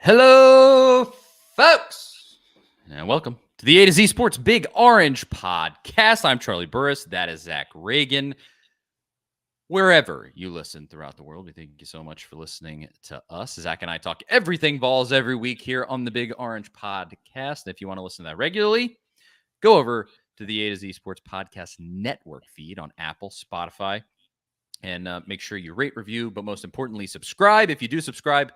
Hello, folks, and welcome to the A to Z Sports Big Orange Podcast. I'm Charlie Burris. That is Zach Reagan. Wherever you listen throughout the world, we thank you so much for listening to us. Zach and I talk everything Vols every week here on the Big Orange Podcast. And if you want to listen to that regularly, go over to the A to Z Sports Podcast Network feed on Apple, Spotify, and make sure you rate, review, but most importantly, subscribe. If you do subscribe,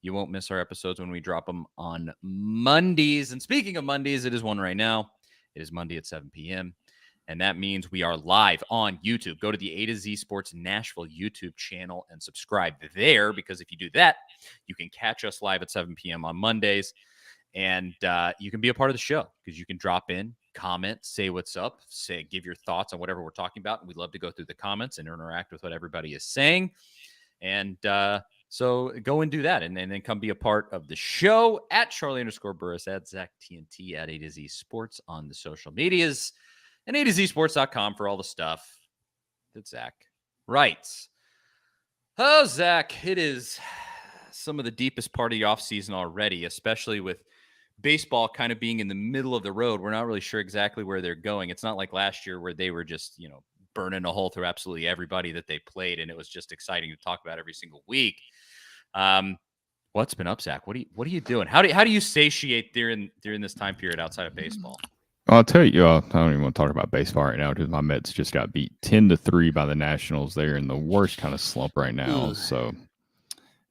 you won't miss our episodes when we drop them on Mondays. And speaking of Mondays, it is one right now. It is Monday at 7 p.m., and that means we are live on YouTube. Go to the A to Z Sports Nashville YouTube channel and subscribe there, because if you do that, you can catch us live at 7 p.m. on Mondays. And you can be a part of the show because you can drop in, comment, say what's up, give your thoughts on whatever we're talking about. And we'd love to go through the comments and interact with what everybody is saying. And so go and do that, and then come be a part of the show at Charlie_Burris, at Zach TNT, at A to Z Sports on the social medias, and A to Z Sports.com for all the stuff that Zach writes. Oh, Zach, it is some of the deepest part of the offseason already, especially with baseball kind of being in the middle of the road. We're not really sure exactly where they're going. It's not like last year where they were just, burning a hole through absolutely everybody that they played, and it was just exciting to talk about every single week. What's been up, Zach? What are you doing? How do you satiate during this time period outside of baseball? I'll tell you, I don't even want to talk about baseball right now because my Mets just got beat 10-3 by the Nationals. They're in the worst kind of slump right now, so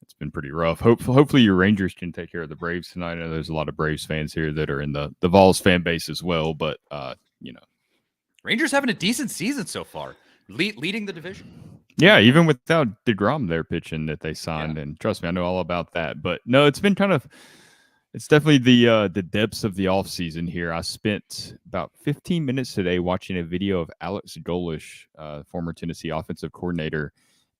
it's been pretty rough. Hopefully your Rangers can take care of the Braves tonight. I know there's a lot of Braves fans here that are in the Vols fan base as well, but Rangers having a decent season so far, leading the division. Yeah, even without DeGrom there pitching that they signed, and trust me, I know all about that. But no, it's been it's definitely the depths of the offseason here. I spent about 15 minutes today watching a video of Alex Golish, former Tennessee offensive coordinator,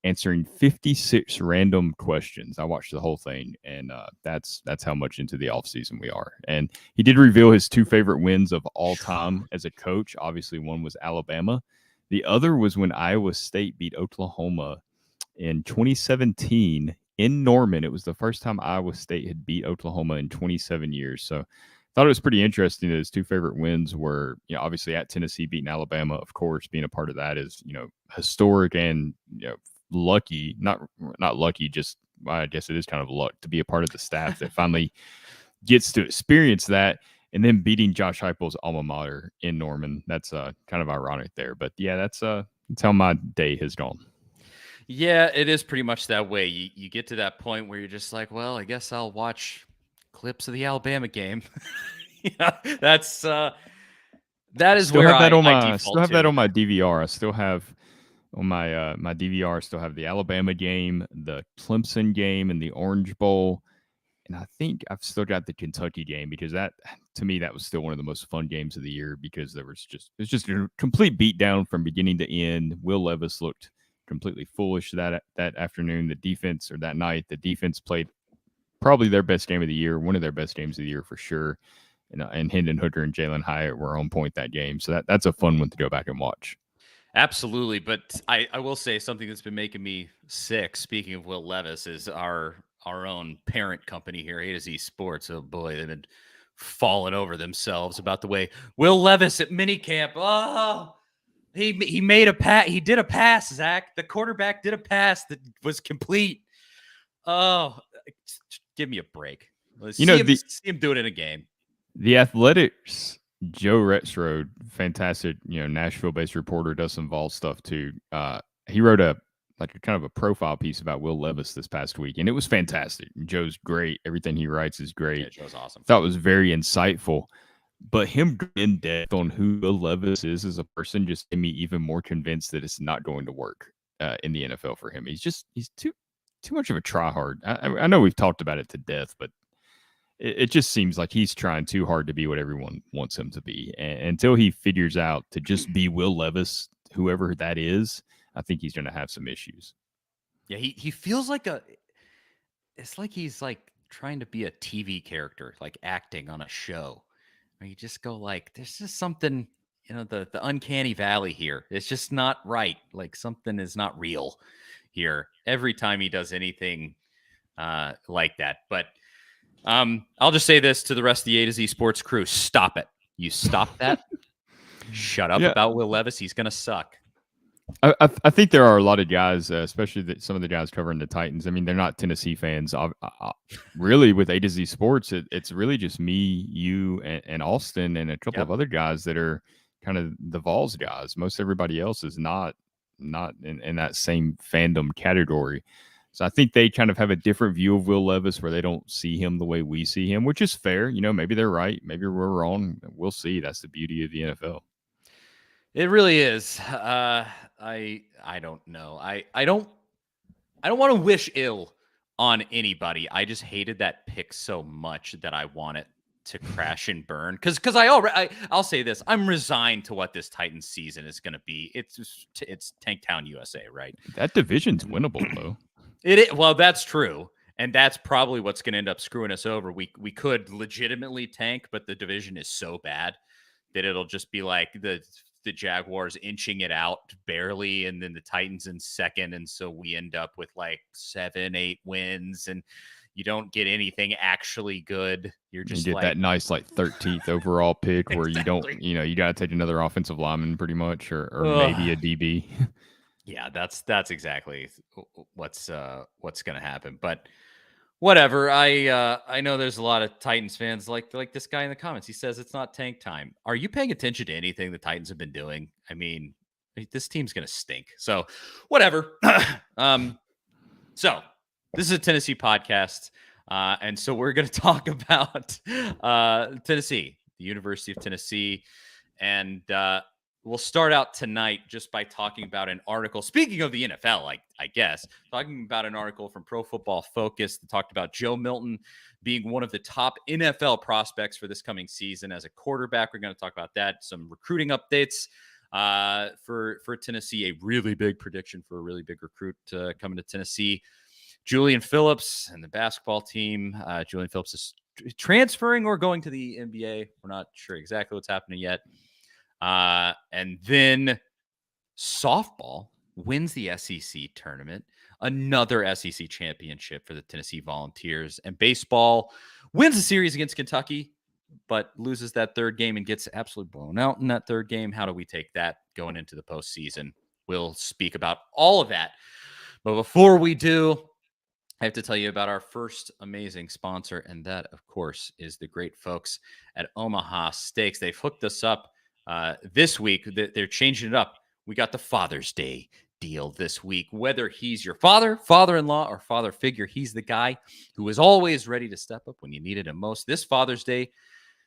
answering 56 random questions. I watched the whole thing, and that's how much into the offseason we are. And he did reveal his two favorite wins of all time as a coach. Obviously, one was Alabama. The other was when Iowa State beat Oklahoma in 2017 in Norman. It was the first time Iowa State had beat Oklahoma in 27 years. So I thought it was pretty interesting that his two favorite wins were, obviously at Tennessee beating Alabama. Of course, being a part of that is, historic and, lucky, not lucky, just I guess it is kind of luck to be a part of the staff that finally gets to experience that. And then beating Josh Heupel's alma mater in Norman. That's kind of ironic there. But yeah, that's how my day has gone. Yeah, it is pretty much that way. You get to that point where you're just like, well, I guess I'll watch clips of the Alabama game. That is still where have that I on my default still have to. that on my DVR. I still have on my my DVR. I still have the Alabama game, the Clemson game, and the Orange Bowl. And I think I've still got the Kentucky game because that, to me, that was still one of the most fun games of the year because it was just a complete beatdown from beginning to end. Will Levis looked completely foolish that afternoon. The defense, or that night, the defense played probably their best game of the year, one of their best games of the year for sure. And Hendon Hooker and Jalen Hyatt were on point that game. So that's a fun one to go back and watch. Absolutely. But I will say something that's been making me sick, speaking of Will Levis, is our own parent company here, A to Z Sports. Oh boy, they've been falling over themselves about the way Will Levis at minicamp. Oh, he made a pass. He did a pass, Zach. The quarterback did a pass that was complete. Oh, give me a break. See him do it in a game. The Athletics, Joe Rexrode, fantastic, Nashville-based reporter, does some Vol stuff too. He wrote a kind of a profile piece about Will Levis this past week, and it was fantastic. Joe's great. Everything he writes is great. Yeah, Joe's awesome. Thought it was very insightful. But him in depth on who Will Levis is as a person just made me even more convinced that it's not going to work in the NFL for him. He's too much of a tryhard. I know we've talked about it to death, but it just seems like he's trying too hard to be what everyone wants him to be. And until he figures out to just be Will Levis, whoever that is, I think he's going to have some issues. Yeah, he feels like it's like he's like trying to be a TV character, like acting on a show. Where you just go like, there's just something, the uncanny valley here. It's just not right. Like something is not real here every time he does anything like that. But I'll just say this to the rest of the A to Z Sports crew: stop it. You stop that. Shut up about Will Levis. He's gonna suck. I think there are a lot of guys, especially some of the guys covering the Titans. I mean, they're not Tennessee fans. Really, with A to Z Sports, it's really just me, you, and Austin, and a couple of other guys that are kind of the Vols guys. Most everybody else is not in that same fandom category. So I think they kind of have a different view of Will Levis, where they don't see him the way we see him, which is fair. Maybe they're right, maybe we're wrong. We'll see. That's the beauty of the NFL. It really is. I don't know. I don't want to wish ill on anybody. I just hated that pick so much that I want it to crash and burn. Because I'll say this: I'm resigned to what this Titans season is going to be. It's Tanktown, USA, right? That division's winnable though. Well, that's true. And that's probably what's going to end up screwing us over. We could legitimately tank, but the division is so bad that it'll just be like the Jaguars inching it out barely, and then the Titans in second. And so we end up with like 7-8 wins, and you don't get anything actually good. You get that nice like 13th overall pick where exactly. You got to take another offensive lineman pretty much, or maybe a DB. Yeah, that's exactly what's going to happen. But whatever. I know there's a lot of Titans fans like this guy in the comments. He says it's not tank time. Are you paying attention to anything the Titans have been doing? I mean, this team's going to stink. So whatever. So this is a Tennessee podcast. And so we're going to talk about Tennessee, the University of Tennessee. And we'll start out tonight just by talking about an article. Speaking of the NFL, I guess, talking about an article from Pro Football Focus that talked about Joe Milton being one of the top NFL prospects for this coming season as a quarterback. We're going to talk about that. Some recruiting updates for Tennessee. A really big prediction for a really big recruit coming to Tennessee. Julian Phillips and the basketball team. Julian Phillips is transferring or going to the NBA. We're not sure exactly what's happening yet. And then softball wins the SEC tournament, another SEC championship for the Tennessee Volunteers, and baseball wins the series against Kentucky, but loses that third game and gets absolutely blown out in that third game. How do we take that going into the postseason? We'll speak about all of that. But before we do, I have to tell you about our first amazing sponsor, and that, of course, is the great folks at Omaha Steaks. They've hooked us up this week. They're changing it up. We got the Father's Day deal this week. Whether he's your father, father-in-law, or father figure, he's the guy who is always ready to step up when you needed him most. This Father's Day,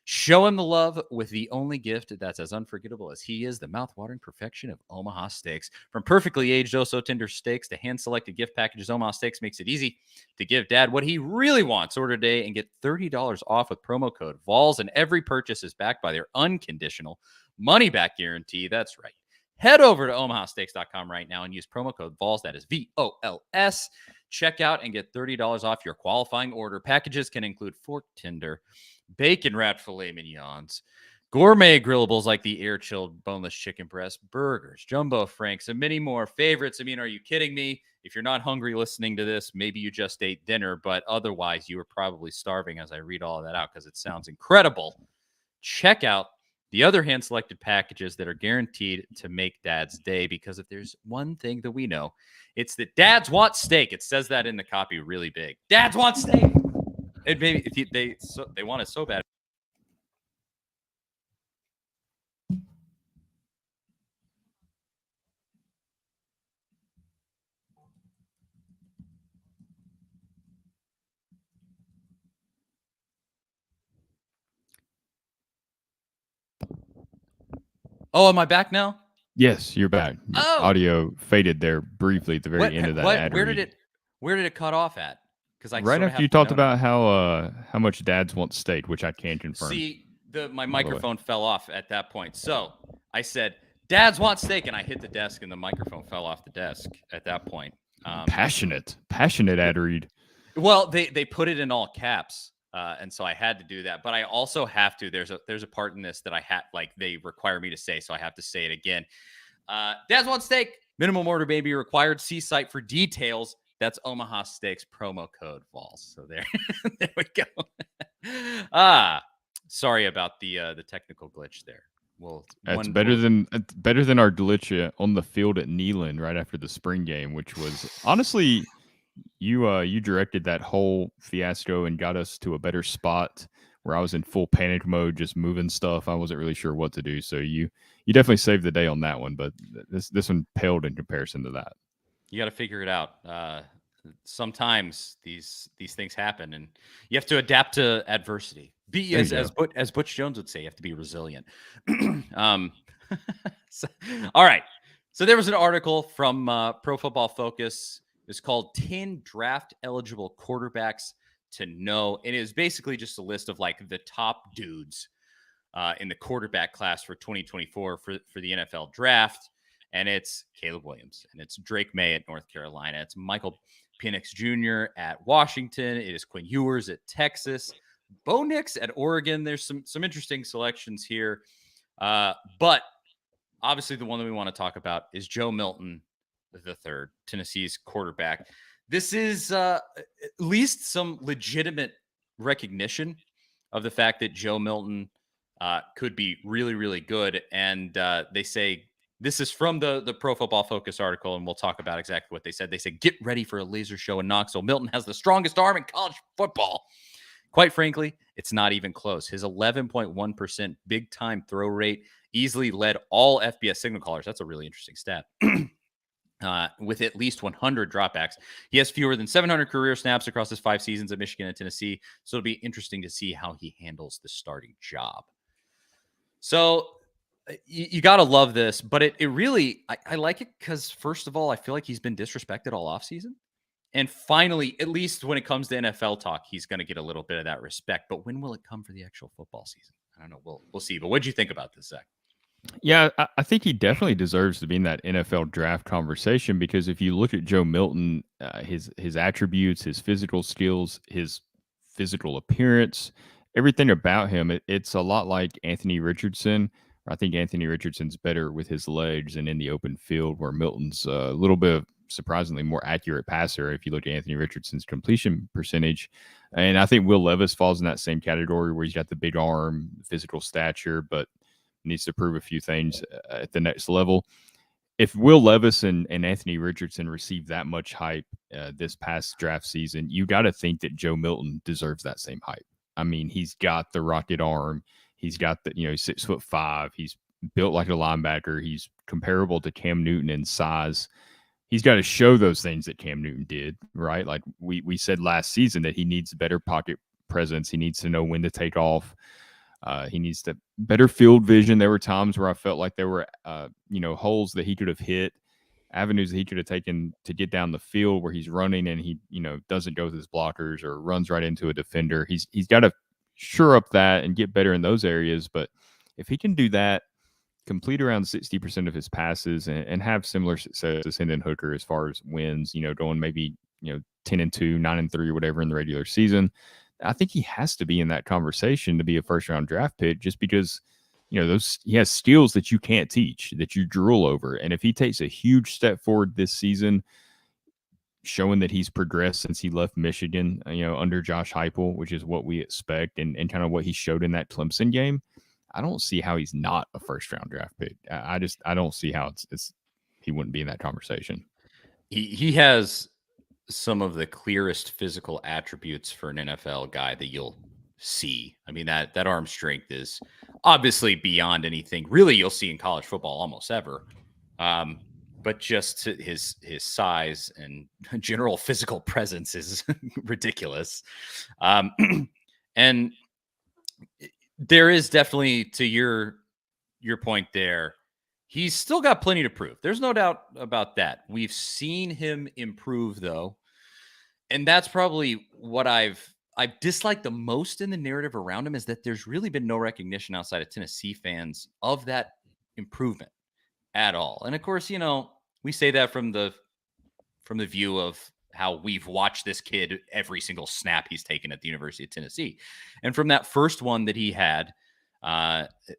show him the love with the only gift that's as unforgettable as he is, the mouth-watering perfection of Omaha Steaks. From perfectly aged, oh-so tender steaks to hand-selected gift packages, Omaha Steaks makes it easy to give Dad what he really wants. Order today and get $30 off with promo code VOLS, and every purchase is backed by their unconditional money-back guarantee. That's right. Head over to omahasteaks.com right now and use promo code VOLS. That is VOLS. Check out and get $30 off your qualifying order. Packages can include fork tender, bacon wrapped filet mignons, gourmet grillables like the air-chilled boneless chicken breast, burgers, jumbo franks, and many more favorites. I mean, are you kidding me? If you're not hungry listening to this, maybe you just ate dinner, but otherwise you were probably starving as I read all of that out because it sounds incredible. Check out the other hand-selected packages that are guaranteed to make Dad's day, because if there's one thing that we know, it's that dads want steak. It says that in the copy really big. Dads want steak. And maybe if they want it so bad. Oh, am I back now? Yes, you're back. Audio faded there briefly at the very end of that ad read. Where did it cut off at? Because right after you talked about how much dads want steak, which I can confirm. See, my microphone fell off at that point. So I said, "Dads want steak," and I hit the desk, and the microphone fell off the desk at that point. Passionate ad read. Well, they put it in all caps. And so I had to do that, but I also have to. There's a part in this that I had, like, they require me to say, so I have to say it again. Dads want steak. Minimum order may be required. See site for details. That's Omaha Steaks promo code Vols. So there, there we go. Sorry about the technical glitch there. Well, It's better than our glitch on the field at Neyland right after the spring game, which was honestly you directed that whole fiasco and got us to a better spot where I was in full panic mode, just moving stuff. I wasn't really sure what to do. So you definitely saved the day on that one, but this one paled in comparison to that. You got to figure it out. Sometimes these things happen, and you have to adapt to adversity. As Butch Jones would say, you have to be resilient. All right. So there was an article from Pro Football Focus. It's called 10 Draft Eligible Quarterbacks to Know. It is basically just a list of like the top dudes in the quarterback class for 2024 for the NFL draft. And it's Caleb Williams, and it's Drake May at North Carolina. It's Michael Penix Jr. at Washington. It is Quinn Ewers at Texas. Bo Nix at Oregon. There's some interesting selections here. But obviously the one that we want to talk about is Joe Milton III, Tennessee's quarterback. This is at least some legitimate recognition of the fact that Joe Milton could be really, really good. And they say, this is from the Pro Football Focus article, and we'll talk about exactly what they said. They said, get ready for a laser show in Knoxville. Milton has the strongest arm in college football. Quite frankly, it's not even close. His 11.1% big-time throw rate easily led all FBS signal callers. That's a really interesting stat. With at least 100 dropbacks. He has fewer than 700 career snaps across his 5 seasons at Michigan and Tennessee, so it'll be interesting to see how he handles the starting job. So you got to love this, but it really, I like it because, first of all, I feel like he's been disrespected all offseason. And finally, at least when it comes to NFL talk, he's going to get a little bit of that respect. But when will it come for the actual football season? I don't know. We'll see. But what did you think about this, Zach? Yeah, I think he definitely deserves to be in that NFL draft conversation because if you look at Joe Milton, his attributes, his physical skills, his physical appearance, everything about him, it's a lot like Anthony Richardson. I think Anthony Richardson's better with his legs and in the open field, where Milton's a little bit of surprisingly more accurate passer if you look at Anthony Richardson's completion percentage. And I think Will Levis falls in that same category where he's got the big arm, physical stature, but needs to prove a few things at the next level. If Will Levis and Anthony Richardson receive that much hype this past draft season, you got to think that Joe Milton deserves that same hype. I mean, he's got the rocket arm. He's got the, 6'5". He's built like a linebacker. He's comparable to Cam Newton in size. He's got to show those things that Cam Newton did, right? Like we said last season that he needs better pocket presence. He needs to know when to take off. He needs to better field vision. There were times where I felt like there were, holes that he could have hit, avenues that he could have taken to get down the field where he's running and he, doesn't go with his blockers or runs right into a defender. He's got to shore up that and get better in those areas. But if he can do that, complete around 60% of his passes and have similar success to Hendon Hooker as far as wins, going maybe, 10-2, 9-3, whatever in the regular season, I think he has to be in that conversation to be a first-round draft pick just because, he has skills that you can't teach, that you drool over. And if he takes a huge step forward this season, showing that he's progressed since he left Michigan, under Josh Heupel, which is what we expect, and kind of what he showed in that Clemson game, I don't see how he's not a first-round draft pick. I don't see how he wouldn't be in that conversation. He has some of the clearest physical attributes for an NFL guy that you'll see. I mean, that arm strength is obviously beyond anything really you'll see in college football almost ever. But just his size and general physical presence is ridiculous. And there is definitely, to your point there, he's still got plenty to prove. There's no doubt about that. We've seen him improve, though. And that's probably what I've disliked the most in the narrative around him, is that there's really been no recognition outside of Tennessee fans of that improvement at all. And of course, we say that from the view of how we've watched this kid every single snap he's taken at the University of Tennessee. And from that first one that he had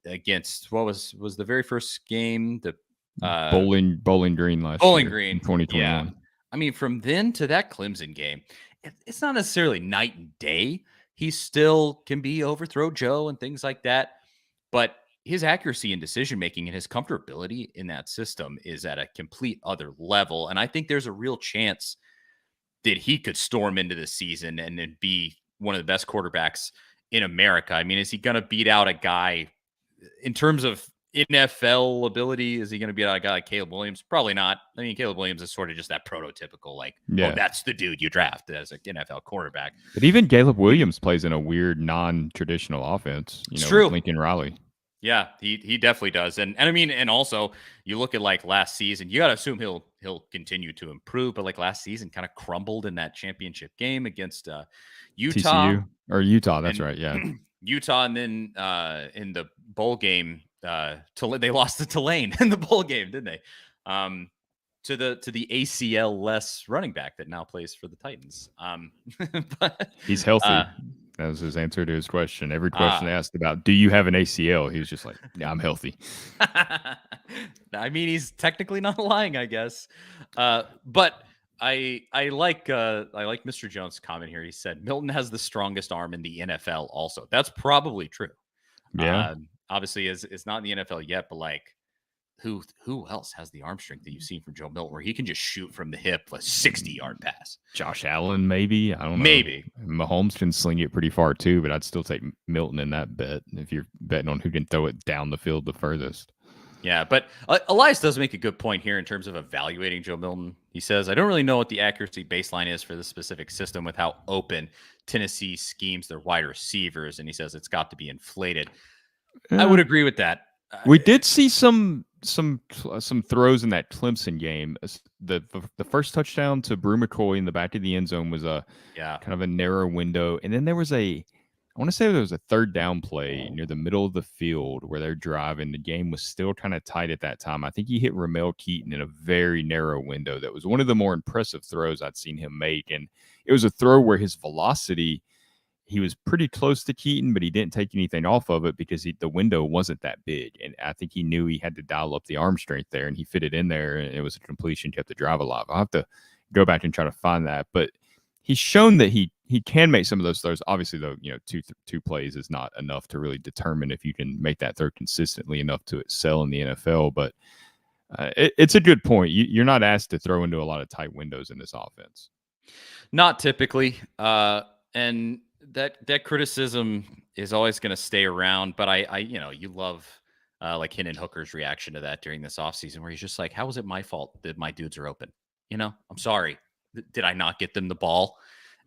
against, what was the very first game? The Bowling Green last Bowling year, Green, 2021. yeah. I mean, from then to that Clemson game, it's not necessarily night and day. He still can be overthrow Joe and things like that, but his accuracy and decision making and his comfortability in that system is at a complete other level. And I think there's a real chance that he could storm into the season and then be one of the best quarterbacks in America. I mean, is he going to beat out a guy in terms of NFL ability? Is he going to beat out a guy like Caleb Williams? Probably not. I mean, Caleb Williams is sort of just that prototypical, like, oh, that's the dude you draft as an NFL quarterback. But even Caleb Williams plays in a weird, non-traditional offense. It's true. With Lincoln Riley. Yeah, he definitely does. And I mean, and also you look at like last season, you got to assume he'll continue to improve. But like last season kind of crumbled in that championship game against Utah. TCU or Utah. That's right. Yeah. Utah. And then in the bowl game, they lost to Tulane in the bowl game, didn't they? To the ACL less running back that now plays for the Titans. But he's healthy. That was his answer to his question. Every question they asked about, do you have an ACL? He was just like, yeah, I'm healthy. I mean, he's technically not lying, I guess. But I like Mr. Jones' comment here. He said Milton has the strongest arm in the NFL also. That's probably true. Yeah. Obviously is not in the NFL yet, but like who else has the arm strength that you've seen from Joe Milton where he can just shoot from the hip a 60-yard pass? Josh Allen, maybe. I don't know. Maybe. Mahomes can sling it pretty far too, but I'd still take Milton in that bet if you're betting on who can throw it down the field the furthest. Yeah, but Elias does make a good point here in terms of evaluating Joe Milton. He says, I don't really know what the accuracy baseline is for this specific system with how open Tennessee schemes their wide receivers, and he says it's got to be inflated. I would agree with that. We did see some throws in that Clemson game. The first touchdown to Brew McCoy in the back of the end zone was a kind of a narrow window, and then there was I want to say there was a third down play near the middle of the field where they're driving. The game was still kind of tight at that time. I think he hit Ramel Keaton in a very narrow window. That was one of the more impressive throws I'd seen him make, and it was a throw where his velocity. He was pretty close to Keaton, but he didn't take anything off of it because the window wasn't that big. And I think he knew he had to dial up the arm strength there, and he fit it in there, and it was a completion, kept the drive alive. I'll have to go back and try to find that. But he's shown that he can make some of those throws. Obviously, though, two plays is not enough to really determine if you can make that throw consistently enough to excel in the NFL. But it's a good point. You're not asked to throw into a lot of tight windows in this offense. Not typically. And that criticism is always going to stay around, but I you love like Hendon Hooker's reaction to that during this offseason where he's just like, how is it my fault that my dudes are open? I'm sorry. Did I not get them the ball?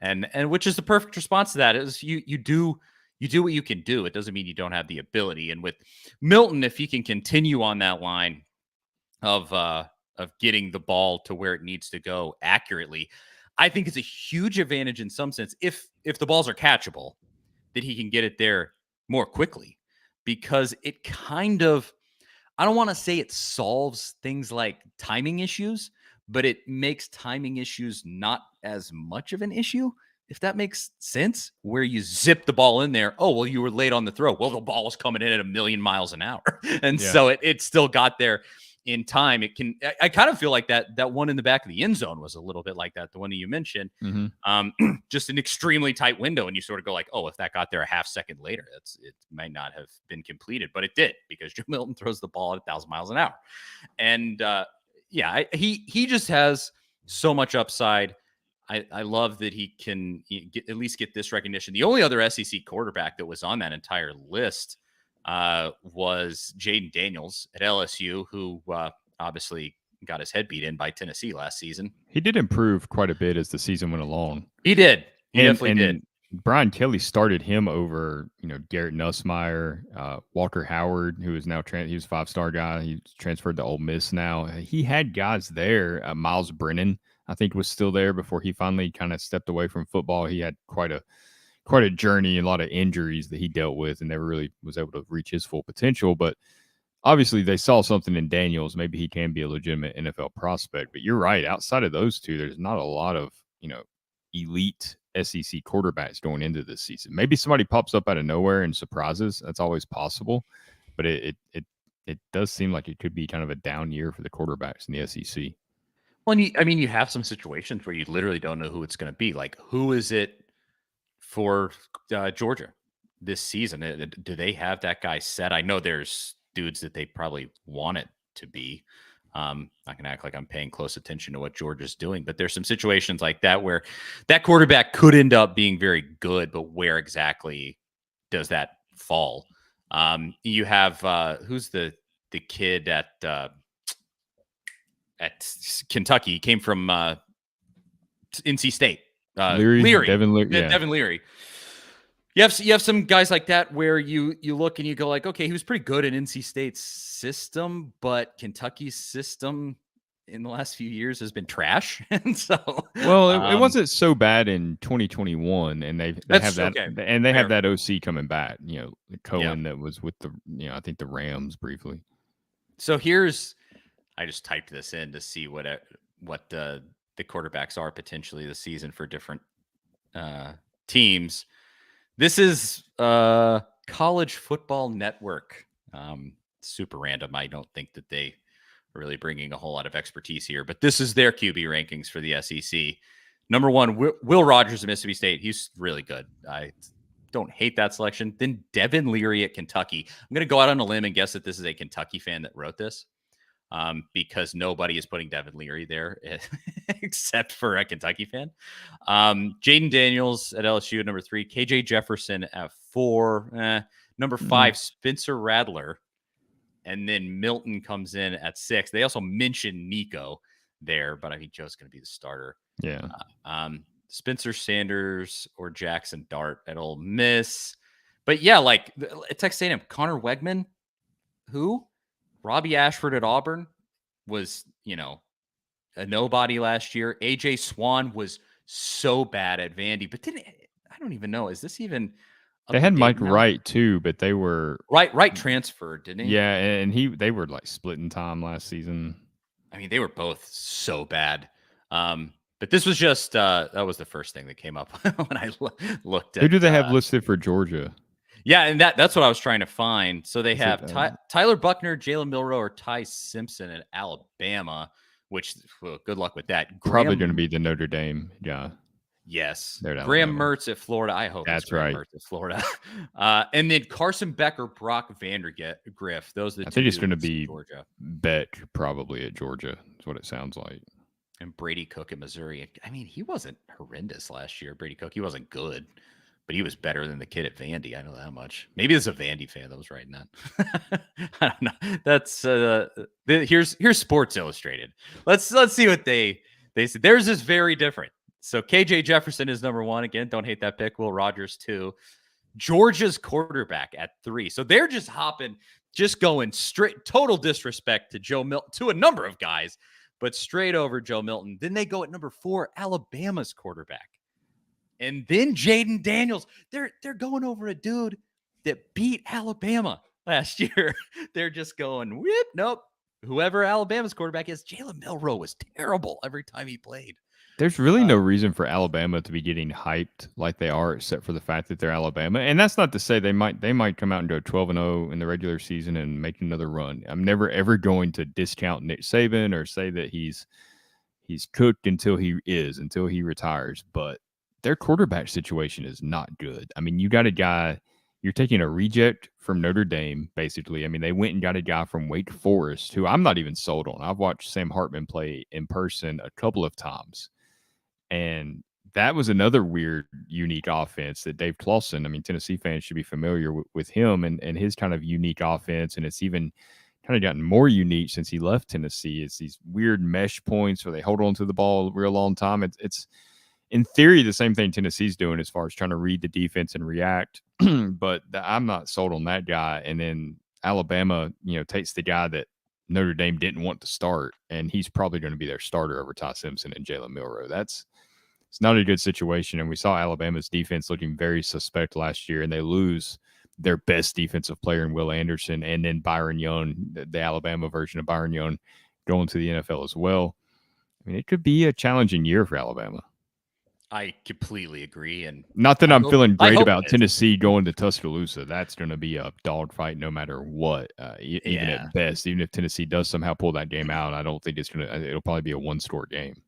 And which is the perfect response to that is you do what you can do. It doesn't mean you don't have the ability. And with Milton, if he can continue on that line of getting the ball to where it needs to go accurately, I think it's a huge advantage in some sense if the balls are catchable, that he can get it there more quickly, because it kind of, I don't want to say it solves things like timing issues, but it makes timing issues not as much of an issue, if that makes sense, where you zip the ball in there. Oh, well, you were late on the throw. Well, the ball was coming in at 1,000,000 miles an hour. And so it still got there in time. I kind of feel like that one in the back of the end zone was a little bit like that. The one that you mentioned, just an extremely tight window. And you sort of go like, oh, if that got there a half second later, it might not have been completed, but it did, because Joe Milton throws the ball at 1,000 miles an hour. And he just has so much upside. I love that he can at least get this recognition. The only other SEC quarterback that was on that entire list was Jaden Daniels at LSU, who obviously got his head beat in by Tennessee last season. He did improve quite a bit as the season went along. He did. He definitely did. Brian Kelly started him over, Garrett Nussmeier, Walker Howard, who is now he was a 5-star guy. He's transferred to Ole Miss now. He had guys there. Miles Brennan, I think, was still there before he finally kind of stepped away from football. He had quite a journey and a lot of injuries that he dealt with and never really was able to reach his full potential. But obviously they saw something in Daniels. Maybe he can be a legitimate NFL prospect. But you're right. Outside of those two, there's not a lot of, elite SEC quarterbacks going into this season. Maybe somebody pops up out of nowhere and surprises. That's always possible. But it does seem like it could be kind of a down year for the quarterbacks in the SEC. Well, you have some situations where you literally don't know who it's going to be. Like, who is it for Georgia this season? Do they have that guy set? I know there's dudes that they probably want it to be. Not gonna act like I'm paying close attention to what Georgia's doing, but there's some situations like that where that quarterback could end up being very good, but where exactly does that fall? You have who's the kid at Kentucky? He came from NC State. Leary, Devin Leary, yeah. Devin Leary. You have some guys like that where you look and you go like, okay, he was pretty good in NC State's system, but Kentucky's system in the last few years has been trash. And so, well, it wasn't so bad in 2021, and they have that, okay. and they have that OC coming back. Cohen that was with the, I think the Rams briefly. So I just typed this in to see what the quarterbacks are potentially this season for different teams. This is College Football Network. Super random. I don't think that they are really bringing a whole lot of expertise here, but this is their QB rankings for the SEC. Number 1, Will Rogers at Mississippi State. He's really good. I don't hate that selection. Then Devin Leary at Kentucky. I'm going to go out on a limb and guess that this is a Kentucky fan that wrote this. Because nobody is putting Devin Leary there except for a Kentucky fan. Jaden Daniels at LSU, number 3. KJ Jefferson at 4. Number 5, Spencer Rattler. And then Milton comes in at 6. They also mentioned Nico there, but I think Joe's going to be the starter. Yeah. Spencer Sanders or Jackson Dart at Ole Miss. But yeah, like Texas A&M, Connor Wegman, who? Robbie Ashford at Auburn was, a nobody last year. AJ Swan was so bad at Vandy, but I don't even know. Is this even? They had Mike Wright too, but they were Wright transferred, didn't he? Yeah, and they were like splitting time last season. I mean, they were both so bad. But this was just that was the first thing that came up when I looked at. Who do they have listed for Georgia? Yeah, and that's what I was trying to find. So they have Tyler Buckner, Jalen Milroe, or Ty Simpson at Alabama, which, well, good luck with that. Probably going to be the Notre Dame guy. Yes. Graham Mertz at Florida. I hope that's right. Mertz at Florida. And then Carson Becker, Brock Vandagriff. Those are the two. I think it's going to be Georgia. Beck probably at Georgia. Is what it sounds like. And Brady Cook at Missouri. I mean, he wasn't horrendous last year. Brady Cook, he wasn't good. But he was better than the kid at Vandy. I know that much. Maybe there's a Vandy fan that was writing that. I don't know. That's here's Sports Illustrated. Let's see what they say. Theirs is very different. So KJ Jefferson is number 1 again. Don't hate that pick. Will Rogers 2. Georgia's quarterback at 3. So they're just going straight. Total disrespect to Joe Milton, to a number of guys, but straight over Joe Milton. Then they go at number 4, Alabama's quarterback. And then Jaden Daniels, they're going over a dude that beat Alabama last year. They're just going, whip, nope. Whoever Alabama's quarterback is, Jalen Milroe was terrible every time he played. There's really no reason for Alabama to be getting hyped like they are, except for the fact that they're Alabama. And that's not to say they might come out and go 12-0 in the regular season and make another run. I'm never ever going to discount Nick Saban or say that he's cooked until he retires, but their quarterback situation is not good. I mean, you got a guy, you're taking a reject from Notre Dame, basically. I mean, they went and got a guy from Wake Forest, who I'm not even sold on. I've watched Sam Hartman play in person a couple of times. And that was another weird, unique offense that Dave Clawson, I mean, Tennessee fans should be familiar with him and his kind of unique offense. And it's even kind of gotten more unique since he left Tennessee. It's these weird mesh points where they hold on to the ball a real long time. It's in theory, the same thing Tennessee's doing as far as trying to read the defense and react. But I'm not sold on that guy. And then Alabama, takes the guy that Notre Dame didn't want to start, and he's probably going to be their starter over Ty Simpson and Jalen Milroe. It's not a good situation. And we saw Alabama's defense looking very suspect last year, and they lose their best defensive player in Will Anderson, and then Byron Young, the Alabama version of Byron Young, going to the NFL as well. I mean, it could be a challenging year for Alabama. I completely agree. And Not that I'm feeling I great hope about it is. Tennessee going to Tuscaloosa. That's going to be a dogfight no matter what. Even Yeah. at best, even if Tennessee does somehow pull that game out, I don't think it's going to. It'll probably be a one-score game.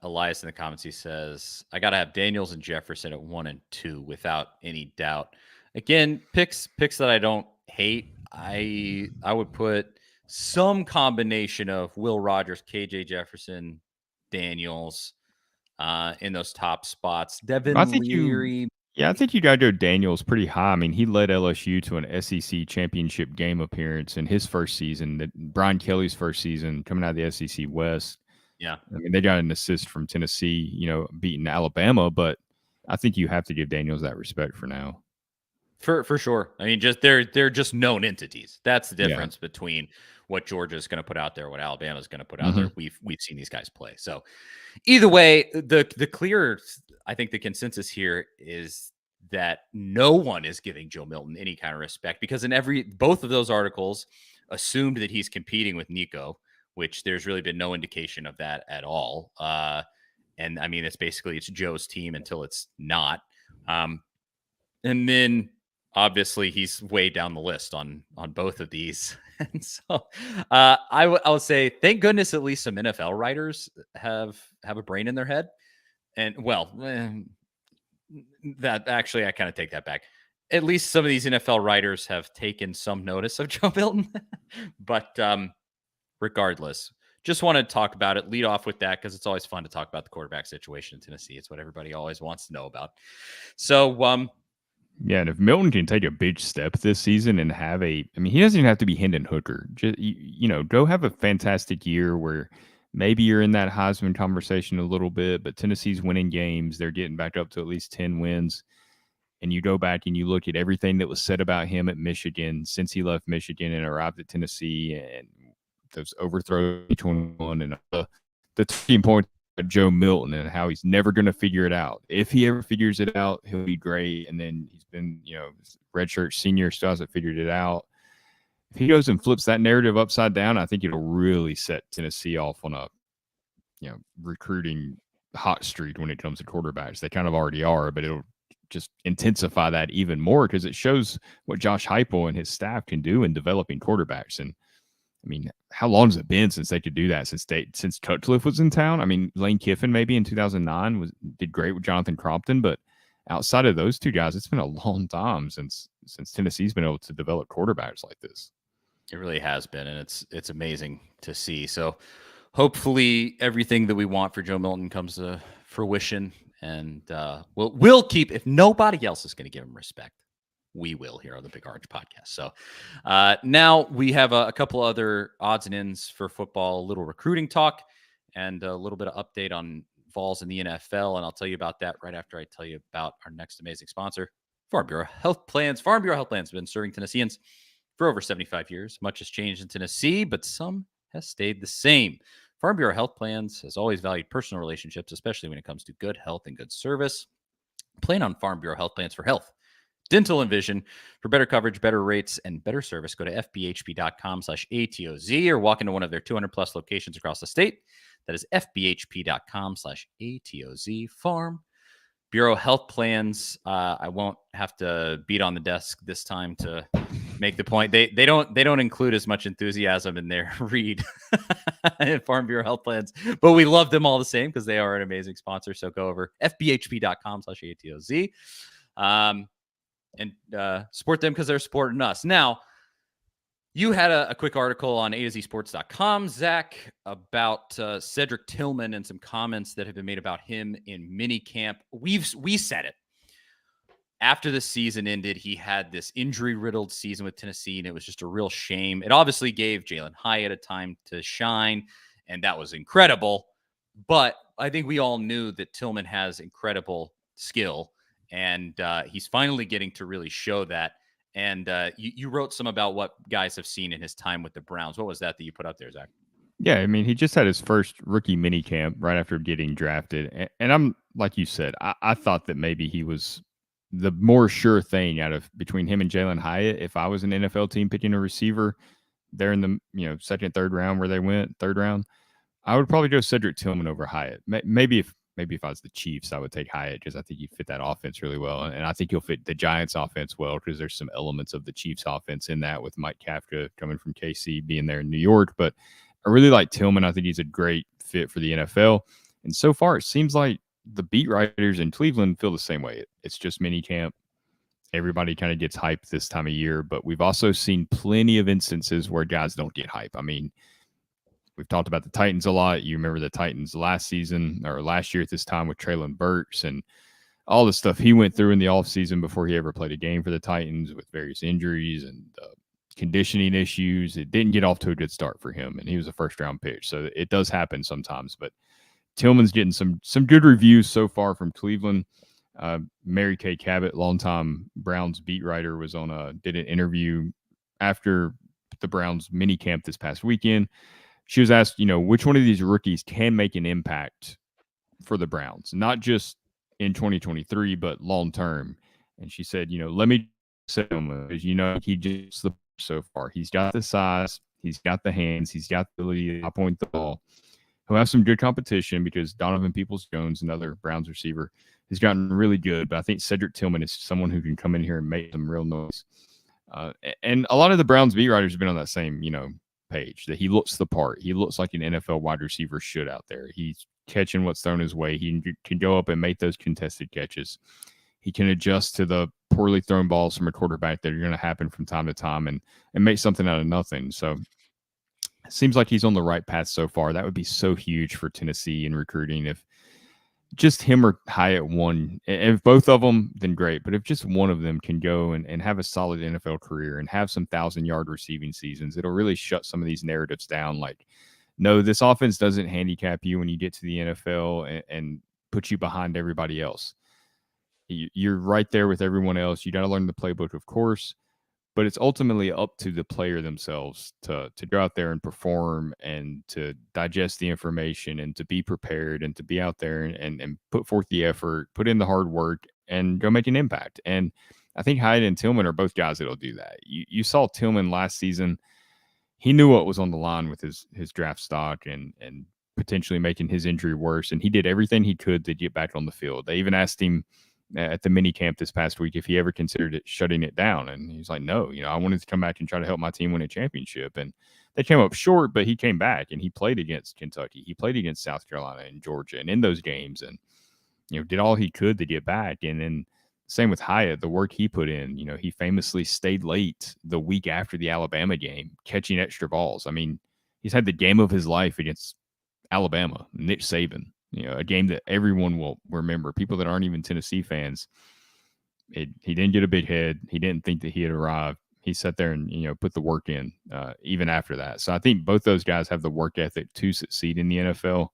Elias in the comments, he says, I got to have Daniels and Jefferson at 1 and 2 without any doubt. Again, picks that I don't hate. I would put some combination of Will Rogers, KJ Jefferson, Daniels in those top spots. I Devin think you. Leary. Yeah, I think you got to go Daniels pretty high. I mean, he led LSU to an SEC championship game appearance in his first season. That Brian Kelly's first season coming out of the SEC West. Yeah. I mean, they got an assist from Tennessee, beating Alabama, but I think you have to give Daniels that respect for now. For sure. I mean, just they're just known entities. That's the Yeah. difference between what Georgia is going to put out there, what Alabama is going to put out Mm-hmm. there. We've seen these guys play. So either way, the clear, I think the consensus here is that no one is giving Joe Milton any kind of respect, because in both of those articles assumed that he's competing with Nico, which there's really been no indication of that at all. And I mean, it's Joe's team until it's not. And then obviously he's way down the list on both of these. And so I would say, thank goodness at least some NFL writers have a brain in their head. And that actually, I kind of take that back. At least some of these NFL writers have taken some notice of Joe Milton. But regardless, just want to talk about it, lead off with that, because it's always fun to talk about the quarterback situation in Tennessee. It's what everybody always wants to know about. So yeah, and if Milton can take a big step this season and he doesn't even have to be Hendon Hooker. Just go have a fantastic year where maybe you're in that Heisman conversation a little bit, but Tennessee's winning games. They're getting back up to at least 10 wins. And you go back and you look at everything that was said about him at Michigan since he left Michigan and arrived at Tennessee, and those overthrows 21 and the talking point of Joe Milton and how he's never going to figure it out. If he ever figures it out, he'll be great. And then he's been, redshirt senior, still hasn't figured it out. If he goes and flips that narrative upside down, I think it'll really set Tennessee off on a, recruiting hot streak when it comes to quarterbacks. They kind of already are, but it'll just intensify that even more, because it shows what Josh Heupel and his staff can do in developing quarterbacks. And I mean, how long has it been since they could do that? Since Cutcliffe was in town? I mean, Lane Kiffin maybe in 2009 did great with Jonathan Crompton, but outside of those two guys, it's been a long time since Tennessee's been able to develop quarterbacks like this. It really has been, and it's amazing to see. So hopefully everything that we want for Joe Milton comes to fruition, and we'll keep, if nobody else is going to give him respect, we will here on the Big Orange Podcast. So now we have a couple other odds and ends for football, a little recruiting talk, and a little bit of update on Vols in the NFL. And I'll tell you about that right after I tell you about our next amazing sponsor, Farm Bureau Health Plans. Farm Bureau Health Plans have been serving Tennesseans for over 75 years. Much has changed in Tennessee, but some has stayed the same. Farm Bureau Health Plans has always valued personal relationships, especially when it comes to good health and good service. Plan on Farm Bureau Health Plans for health, dental, and vision. For better coverage, better rates, and better service, go to fbhp.com/ATOZ or walk into one of their 200 plus locations across the state. That is fbhp.com/ATOZ. Farm Bureau Health Plans. I won't have to beat on the desk this time to make the point. They don't include as much enthusiasm in their read at Farm Bureau Health Plans, but we love them all the same because they are an amazing sponsor. So go over fbhp.com/ATOZ and support them because they're supporting us. Now, you had a quick article on A2Zsports.com, Zach, about Cedric Tillman and some comments that have been made about him in minicamp. We said it. After the season ended, he had this injury-riddled season with Tennessee, and it was just a real shame. It obviously gave Jalen Hyatt a time to shine, and that was incredible. But I think we all knew that Tillman has incredible skill, and he's finally getting to really show that. And you wrote some about what guys have seen in his time with the Browns. What was that you put up there, Zach? Yeah, I mean, he just had his first rookie minicamp right after getting drafted. And I'm, like you said, I thought that maybe he was the more sure thing out of between him and Jalen Hyatt. If I was an NFL team picking a receiver, they're in the second, third round where they went, third round, I would probably go Cedric Tillman over Hyatt. Maybe if maybe if I was the Chiefs, I would take Hyatt because I think he fit that offense really well. And I think he'll fit the Giants offense well because there's some elements of the Chiefs offense in that with Mike Kafka coming from KC being there in New York. But I really like Tillman. I think he's a great fit for the NFL. And so far, it seems like the beat writers in Cleveland feel the same way. It's just mini camp. Everybody kind of gets hyped this time of year, but we've also seen plenty of instances where guys don't get hype. I mean, we've talked about the Titans a lot. You remember the Titans last season or last year at this time with Traylon Burks and all the stuff he went through in the offseason before he ever played a game for the Titans with various injuries and conditioning issues. It didn't get off to a good start for him, and he was a first-round pick. So it does happen sometimes, but Tillman's getting some good reviews so far from Cleveland. Mary Kay Cabot, longtime Browns beat writer, was did an interview after the Browns mini camp this past weekend. She was asked, which one of these rookies can make an impact for the Browns, not just in 2023, but long term. And she said, let me say him, because he just so far. He's got the size, he's got the hands, he's got the ability to point the ball. He'll have some good competition because Donovan Peoples-Jones, another Browns receiver, has gotten really good. But I think Cedric Tillman is someone who can come in here and make some real noise. And a lot of the Browns beat writers have been on that same, page, that he looks the part. He looks like an NFL wide receiver should out there. He's catching what's thrown his way. He can go up and make those contested catches. He can adjust to the poorly thrown balls from a quarterback that are going to happen from time to time and make something out of nothing. So it seems like he's on the right path so far. That would be so huge for Tennessee in recruiting if just him or Hyatt won. If both of them, then great. But if just one of them can go and have a solid NFL career and have some 1,000-yard receiving seasons, it'll really shut some of these narratives down. Like, no, this offense doesn't handicap you when you get to the NFL and put you behind everybody else. You're right there with everyone else. You got to learn the playbook, of course. But it's ultimately up to the player themselves to go out there and perform and to digest the information and to be prepared and to be out there and put forth the effort, put in the hard work, and go make an impact. And I think Hyatt and Tillman are both guys that'll do that. You saw Tillman last season. He knew what was on the line with his draft stock and potentially making his injury worse. And he did everything he could to get back on the field. They even asked him at the mini camp this past week if he ever considered shutting it down. And he's like, no, I wanted to come back and try to help my team win a championship. And they came up short, but he came back and he played against Kentucky. He played against South Carolina and Georgia and in those games and, did all he could to get back. And then same with Hyatt, the work he put in, he famously stayed late the week after the Alabama game, catching extra balls. I mean, he's had the game of his life against Alabama, Nick Saban. A game that everyone will remember, people that aren't even Tennessee fans. He didn't get a big head. He didn't think that he had arrived. He sat there and, put the work in even after that. So I think both those guys have the work ethic to succeed in the NFL.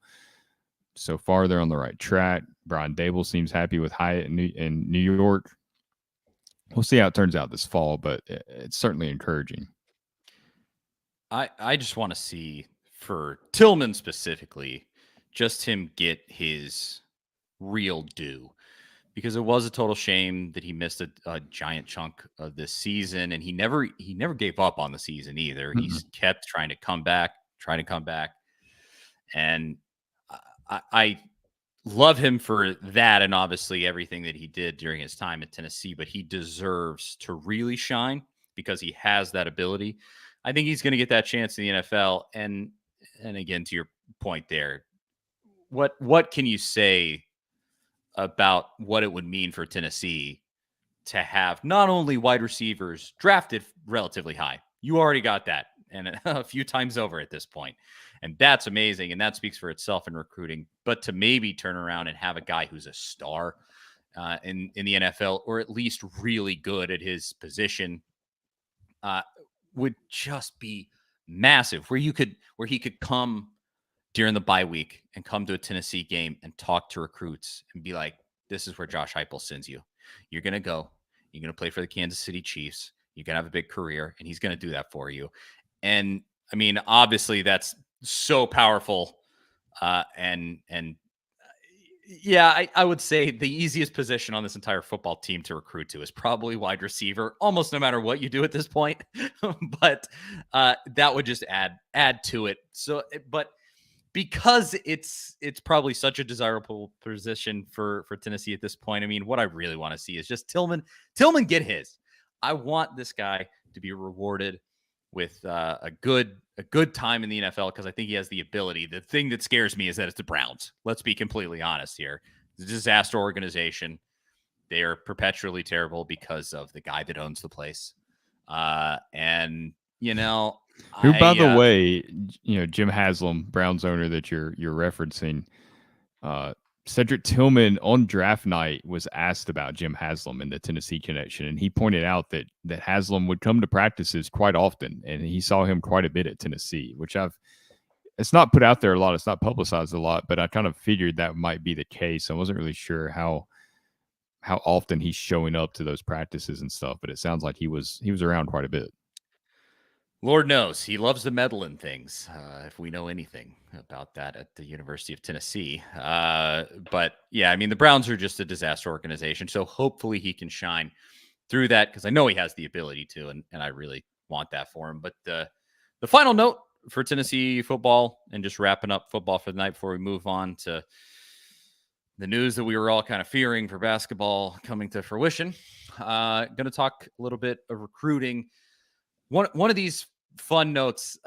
So far, they're on the right track. Brian Dable seems happy with Hyatt in New York. We'll see how it turns out this fall, but it's certainly encouraging. I just want to see, for Tillman specifically, just him get his real due, because it was a total shame that he missed a giant chunk of this season, and he never gave up on the season either. Mm-hmm. He's kept trying to come back, and I love him for that, and obviously everything that he did during his time at Tennessee, but he deserves to really shine because he has that ability. I think he's going to get that chance in the NFL, and again, to your point there, what can you say about what it would mean for Tennessee to have not only wide receivers drafted relatively high? You already got that, and a few times over at this point, and that's amazing, and that speaks for itself in recruiting. But to maybe turn around and have a guy who's a star in the NFL, or at least really good at his position, would just be massive. Where he could come during the bye week and come to a Tennessee game and talk to recruits and be like, this is where Josh Heupel sends you. You're going to go. You're going to play for the Kansas City Chiefs. You're going to have a big career, and he's going to do that for you. And, I mean, obviously that's so powerful. Yeah, I would say the easiest position on this entire football team to recruit to is probably wide receiver, almost no matter what you do at this point. But that would just add to it. So, but because it's probably such a desirable position for Tennessee at this point. I mean, what I really want to see is just Tillman get his. I want this guy to be rewarded with a good time in the NFL because I think he has the ability. The thing that scares me is that it's the Browns. Let's be completely honest here. It's a disaster organization. They are perpetually terrible because of the guy that owns the place. And you know, Who, by the way, Jim Haslam, Browns owner that you're referencing, Cedric Tillman on draft night was asked about Jim Haslam and the Tennessee connection, and he pointed out that Haslam would come to practices quite often, and he saw him quite a bit at Tennessee, which it's not put out there a lot, it's not publicized a lot, but I kind of figured that might be the case. I wasn't really sure how often he's showing up to those practices and stuff, but it sounds like he was around quite a bit. Lord knows he loves to meddle in things, if we know anything about that at the University of Tennessee. But yeah, I mean, the Browns are just a disaster organization. So hopefully he can shine through that because I know he has the ability to, and I really want that for him. But the final note for Tennessee football, and just wrapping up football for the night before we move on to the news that we were all kind of fearing for basketball coming to fruition. Going to talk a little bit of recruiting. One of these fun notes,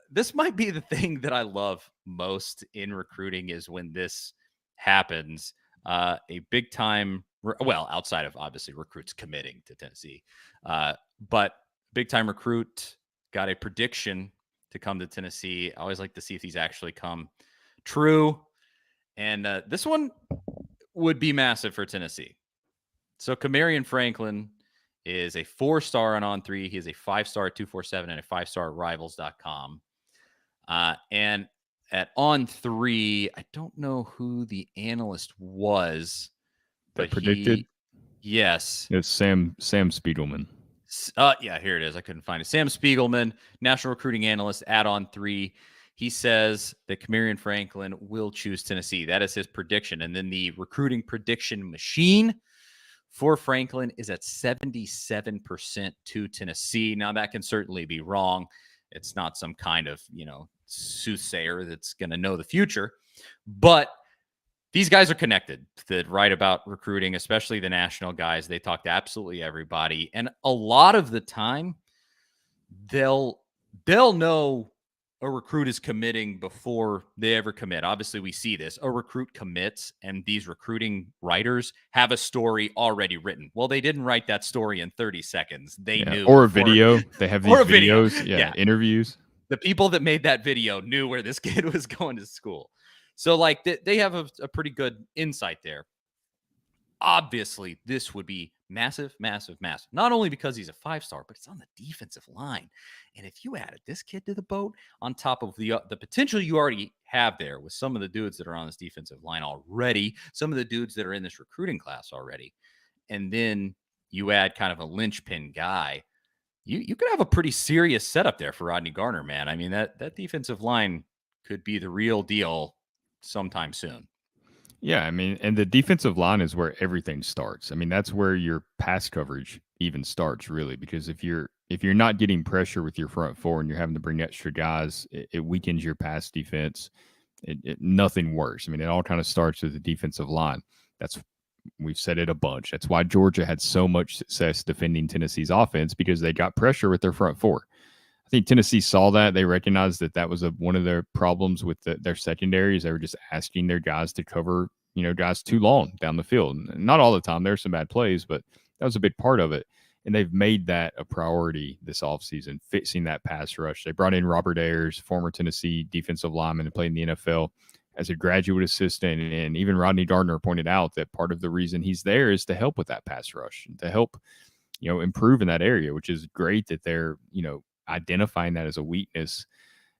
this might be the thing that I love most in recruiting is when this happens. A big time, outside of obviously recruits committing to Tennessee, but big time recruit got a prediction to come to Tennessee. I always like to see if these actually come true. And this one would be massive for Tennessee. So Kamarion Franklin is a 4-star on On3. He is a 5-star at 247 and a 5-star at Rivals.com. And at On3, I don't know who the analyst was, but predicted. Yes, it's Sam Spiegelman. Yeah, here it is. I couldn't find it. Sam Spiegelman, national recruiting analyst at On3. He says that Kamarion Franklin will choose Tennessee. That is his prediction. And then the recruiting prediction machine for Franklin is at 77% to Tennessee. Now, that can certainly be wrong. It's not some kind of, soothsayer that's going to know the future. But these guys are connected that write about recruiting, especially the national guys. They talk to absolutely everybody. And a lot of the time, they'll know a recruit is committing before they ever commit. Obviously, we see this. A recruit commits, and these recruiting writers have a story already written. Well, they didn't write that story in 30 seconds. They knew. Or a video. They have these videos, interviews. The people that made that video knew where this kid was going to school. So, they have a pretty good insight there. Obviously, this would be massive, massive, massive. Not only because he's a 5-star, but it's on the defensive line. And if you added this kid to the boat on top of the potential you already have there with some of the dudes that are on this defensive line already, some of the dudes that are in this recruiting class already, and then you add kind of a linchpin guy, you could have a pretty serious setup there for Rodney Garner, man. I mean, that defensive line could be the real deal sometime soon. Yeah, I mean, and the defensive line is where everything starts. I mean, that's where your pass coverage even starts, really, because if you're not getting pressure with your front four and you're having to bring extra guys, it weakens your pass defense. Nothing worse. I mean, it all kind of starts with the defensive line. We've said it a bunch. That's why Georgia had so much success defending Tennessee's offense, because they got pressure with their front four. I think Tennessee saw that. They recognized that was one of their problems with their secondaries. They were just asking their guys to cover, guys too long down the field. Not all the time. There's some bad plays, but that was a big part of it. And they've made that a priority this offseason, fixing that pass rush. They brought in Robert Ayers, former Tennessee defensive lineman who played in the NFL as a graduate assistant. And even Rodney Gardner pointed out that part of the reason he's there is to help with that pass rush, to help, improve in that area, which is great that they're, identifying that as a weakness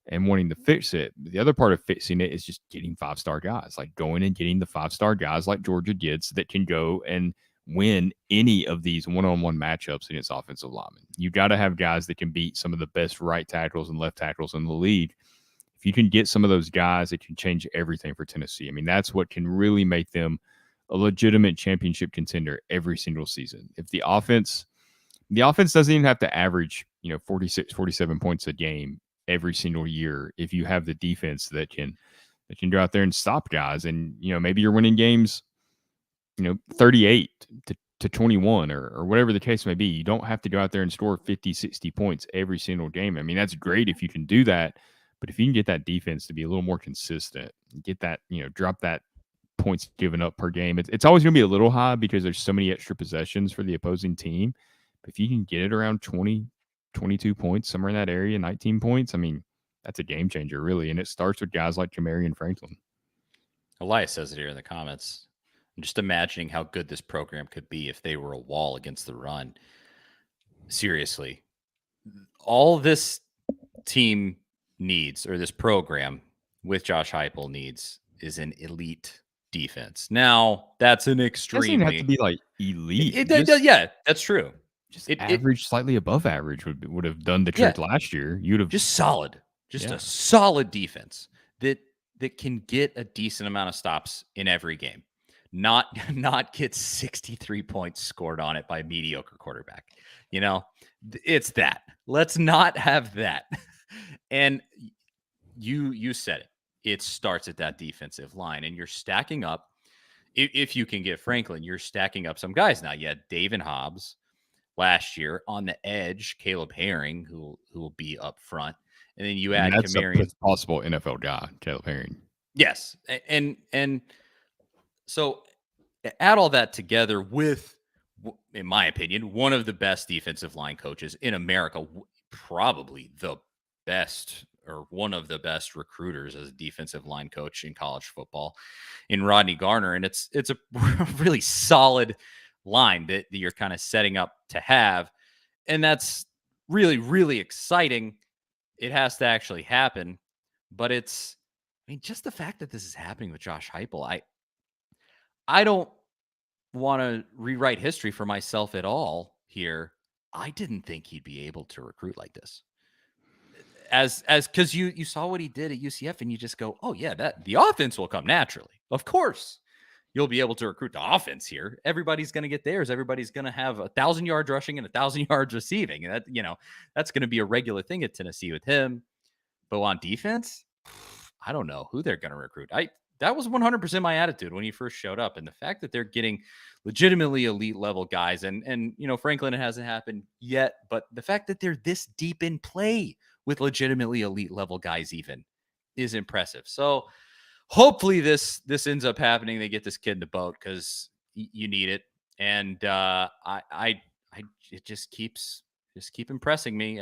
and wanting to fix it. But the other part of fixing it is just getting 5-star guys, like going and getting the 5-star guys like Georgia gets that can go and win any of these one-on-one matchups against offensive linemen. You got to have guys that can beat some of the best right tackles and left tackles in the league. If you can get some of those guys, it can change everything for Tennessee. I mean, that's what can really make them a legitimate championship contender every single season. If the offense doesn't even have to average, 46, 47 points a game every single year if you have the defense that can that can go out there and stop guys. And, maybe you're winning games, 38 to 21 or whatever the case may be. You don't have to go out there and score 50, 60 points every single game. I mean, that's great if you can do that. But if you can get that defense to be a little more consistent, get that, drop that points given up per game, it's always going to be a little high because there's so many extra possessions for the opposing team. But if you can get it around 20, 22 points, somewhere in that area, 19 points, I mean, that's a game changer, really. And it starts with guys like Jamarian Franklin. Elias says it here in the comments. I'm just imagining how good this program could be if they were a wall against the run. Seriously, all this team needs, or this program with Josh Heupel needs, is an elite defense. Now, that's an extremely... It doesn't have to be like elite. Yeah, that's true. Just average, slightly above average would have done the trick last year. You'd have just solid, a solid defense that can get a decent amount of stops in every game, not get 63 points scored on it by a mediocre quarterback. It's that. Let's not have that. And you said it. It starts at that defensive line, and you're stacking up. If you can get Franklin, you're stacking up some guys now. You had David Hobbs last year on the edge, Caleb Herring, who will be up front, and then you add Kamarian, a possible NFL guy, Caleb Herring. Yes, and so add all that together with, in my opinion, one of the best defensive line coaches in America, probably the best or one of the best recruiters as a defensive line coach in college football, in Rodney Garner. And it's a really solid line that you're kind of setting up to have. And that's really, really exciting. It has to actually happen. But just the fact that this is happening with Josh Heupel, I don't want to rewrite history for myself at all here. I didn't think he'd be able to recruit like this. Because you saw what he did at UCF, and you just go, oh yeah, that the offense will come naturally. Of course, you'll be able to recruit the offense here. Everybody's going to get theirs. Everybody's going to have 1,000 yards rushing and 1,000 yards receiving. And that's going to be a regular thing at Tennessee with him. But on defense, I don't know who they're going to recruit. That was 100% my attitude when he first showed up. And the fact that they're getting legitimately elite level guys, and Franklin, it hasn't happened yet, but the fact that they're this deep in play with legitimately elite level guys even is impressive. So hopefully this ends up happening. They get this kid in the boat because you need it. And it just keep impressing me.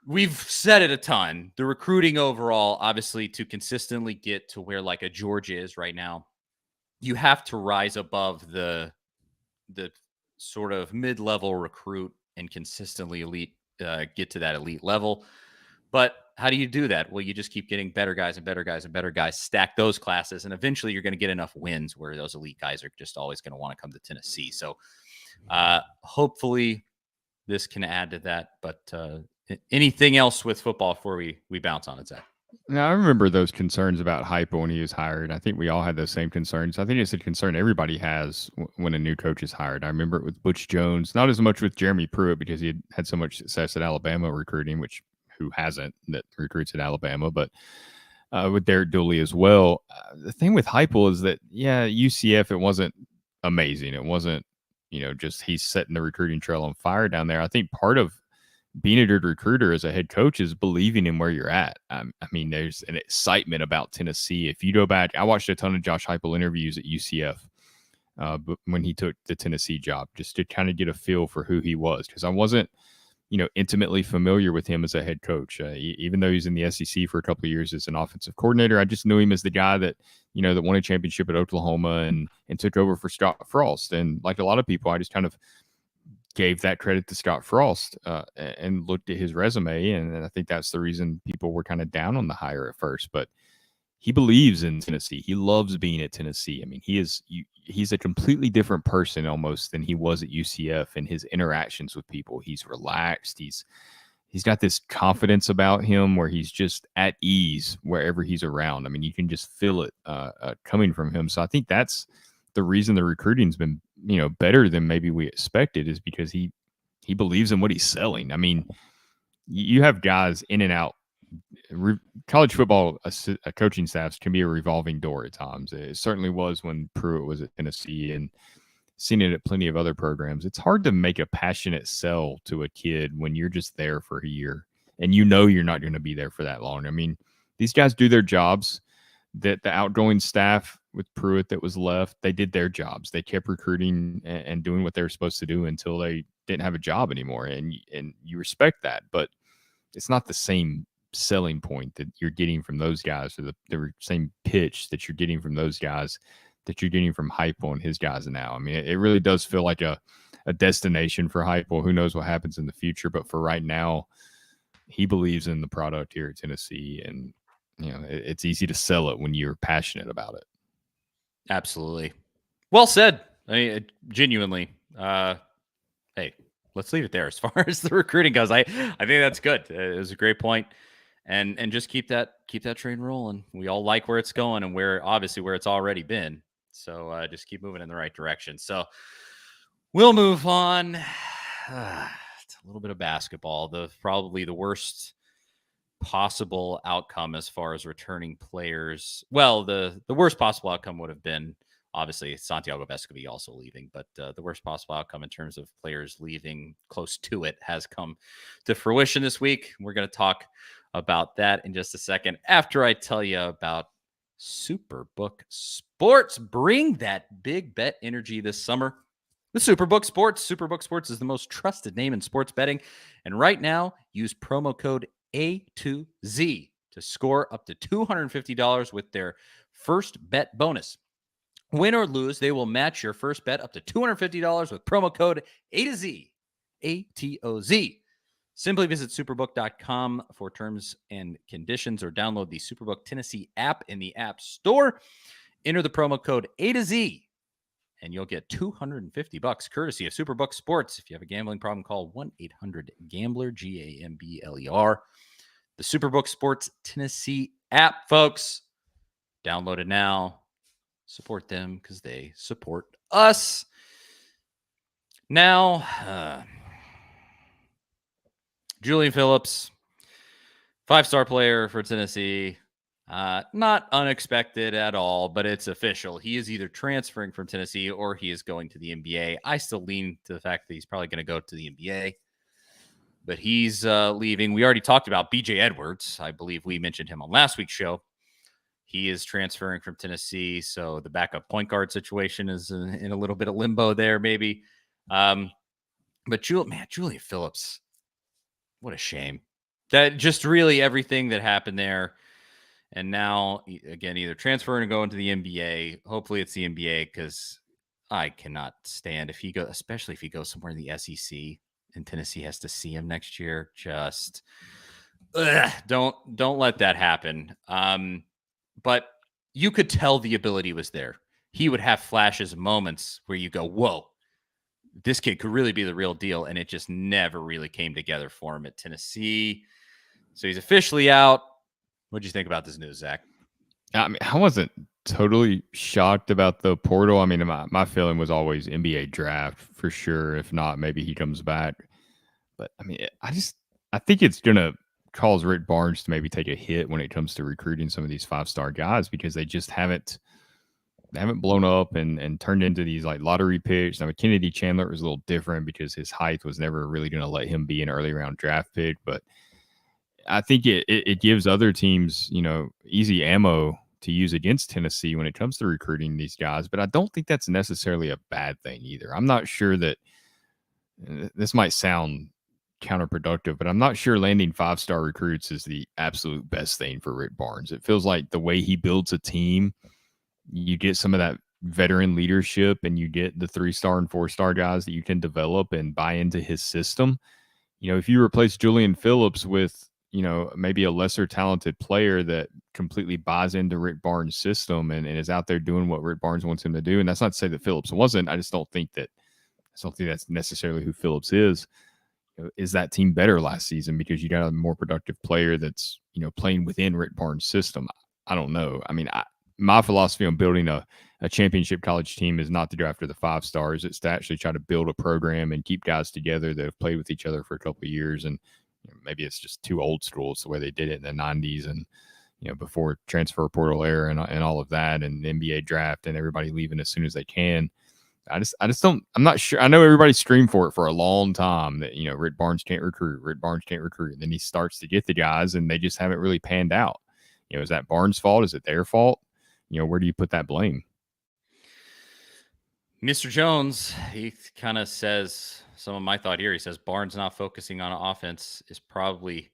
We've said it a ton. The recruiting overall, obviously, to consistently get to where like a Georgia is right now, you have to rise above the sort of mid-level recruit and consistently elite, get to that elite level. But how do you do that? Well, you just keep getting better guys and better guys and better guys, stack those classes, and eventually you're going to get enough wins where those elite guys are just always going to want to come to Tennessee. So hopefully this can add to that. But anything else with football before we bounce on it, Zach? Now, I remember those concerns about Heupel when he was hired. I think we all had those same concerns. I think it's a concern everybody has when a new coach is hired. I remember it with Butch Jones, not as much with Jeremy Pruitt because he had so much success at Alabama recruiting, which who hasn't that recruits at Alabama, but with Derek Dooley as well. The thing with Heupel is that, UCF, it wasn't amazing. It wasn't, just he's setting the recruiting trail on fire down there. I think part of being a good recruiter as a head coach is believing in where you're at. I mean, there's an excitement about Tennessee. If you go back, I watched a ton of Josh Heupel interviews at UCF when he took the Tennessee job, just to kind of get a feel for who he was, because I wasn't, intimately familiar with him as a head coach. Even though he's in the SEC for a couple of years as an offensive coordinator, I just knew him as the guy that, that won a championship at Oklahoma and took over for Scott Frost. And like a lot of people, I just kind of gave that credit to Scott Frost and looked at his resume. And I think that's the reason people were kind of down on the hire at first. But he believes in Tennessee. He loves being at Tennessee. I mean, he's a completely different person almost than he was at UCF in his interactions with people. He's relaxed. He's got this confidence about him where he's just at ease wherever he's around. I mean, you can just feel it coming from him. So I think that's the reason the recruiting's been, better than maybe we expected, is because he believes in what he's selling. I mean, you have guys in and out college football coaching staffs can be a revolving door at times. It certainly was when Pruitt was at Tennessee, and seen it at plenty of other programs. It's hard to make a passionate sell to a kid when you're just there for a year and you know you're not going to be there for that long. I mean, these guys do their jobs. That the outgoing staff with Pruitt that was left, they did their jobs. They kept recruiting and doing what they were supposed to do until they didn't have a job anymore. And you respect that, but it's not the same selling point that you're getting from those guys, or the same pitch that you're getting from those guys that you're getting from Heupel and his guys now. I mean, it really does feel like a destination for Heupel. Who knows what happens in the future, but for right now, he believes in the product here at Tennessee, and it's easy to sell it when you're passionate about it. Absolutely. Well said. I mean, genuinely. Hey, let's leave it there as far as the recruiting goes. I think that's good. It was a great point. And just keep that train rolling. We all like where it's going and where it's already been. So just keep moving in the right direction. So we'll move on. It's a little bit of basketball. Probably the worst possible outcome as far as returning players. Well, the worst possible outcome would have been obviously Santiago Vescovi also leaving, but the worst possible outcome in terms of players leaving close to it has come to fruition this week. We're going to talk about that in just a second after I tell you about Superbook Sports. Bring that big bet energy this summer with Superbook Sports. Superbook Sports is the most trusted name in sports betting, and right now use promo code A2Z to score up to $250 with their first bet bonus. Win or lose, they will match your first bet up to $250 with promo code A2Z, A-T-O-Z. Simply visit superbook.com for terms and conditions, or download the Superbook Tennessee app in the App Store. Enter the promo code A2Z, and you'll get $250 courtesy of Superbook Sports. If you have a gambling problem, call 1-800-GAMBLER, G-A-M-B-L-E-R. The Superbook Sports Tennessee app, folks. Download it now. Support them because they support us. Now, Julian Phillips, 5-star player for Tennessee. Not unexpected at all, but it's official. He is either transferring from Tennessee or he is going to the NBA. I still lean to the fact that he's probably going to go to the NBA, but he's leaving. We already talked about BJ Edwards. I believe we mentioned him on last week's show. He is transferring from Tennessee, so the backup point guard situation is in a little bit of limbo there, maybe. But Julian Phillips, what a shame. That just really everything that happened there. And now, again, either transferring and going to the NBA. Hopefully it's the NBA, because I cannot stand if he goes, especially if he goes somewhere in the SEC and Tennessee has to see him next year. Just don't let that happen. But you could tell the ability was there. He would have flashes, moments where you go, whoa, this kid could really be the real deal. And it just never really came together for him at Tennessee. So he's officially out. What'd you think about this news, Zach? I mean, I wasn't totally shocked about the portal. I mean, my feeling was always NBA draft for sure. If not, maybe he comes back. But I mean, I think it's going to cause Rick Barnes to maybe take a hit when it comes to recruiting some of these 5-star guys, because they just haven't blown up and turned into these like lottery picks. I mean, Kennedy Chandler was a little different because his height was never really going to let him be an early round draft pick. But I think it gives other teams, easy ammo to use against Tennessee when it comes to recruiting these guys. But I don't think that's necessarily a bad thing either. I'm not sure that this might sound counterproductive, but I'm not sure landing 5-star recruits is the absolute best thing for Rick Barnes. It feels like the way he builds a team, you get some of that veteran leadership and you get the 3-star and 4-star guys that you can develop and buy into his system. If you replace Julian Phillips with, maybe a lesser talented player that completely buys into Rick Barnes' system and is out there doing what Rick Barnes wants him to do. And that's not to say that Phillips wasn't. I don't think that's necessarily who Phillips is. Is that team better last season because you got a more productive player that's, playing within Rick Barnes' system? I don't know. I mean, my philosophy on building a championship college team is not to go after the 5 stars. It's to actually try to build a program and keep guys together that have played with each other for a couple of years and maybe it's just too old school. It's the way they did it in the 90s and before transfer portal era and all of that, and the NBA draft and everybody leaving as soon as they can. I just don't. I'm not sure. I know everybody screamed for it for a long time that Rick Barnes can't recruit. Rick Barnes can't recruit. And then he starts to get the guys, and they just haven't really panned out. Is that Barnes' fault? Is it their fault? Where do you put that blame? Mr. Jones, he kind of says some of my thought here. He says Barnes not focusing on offense is probably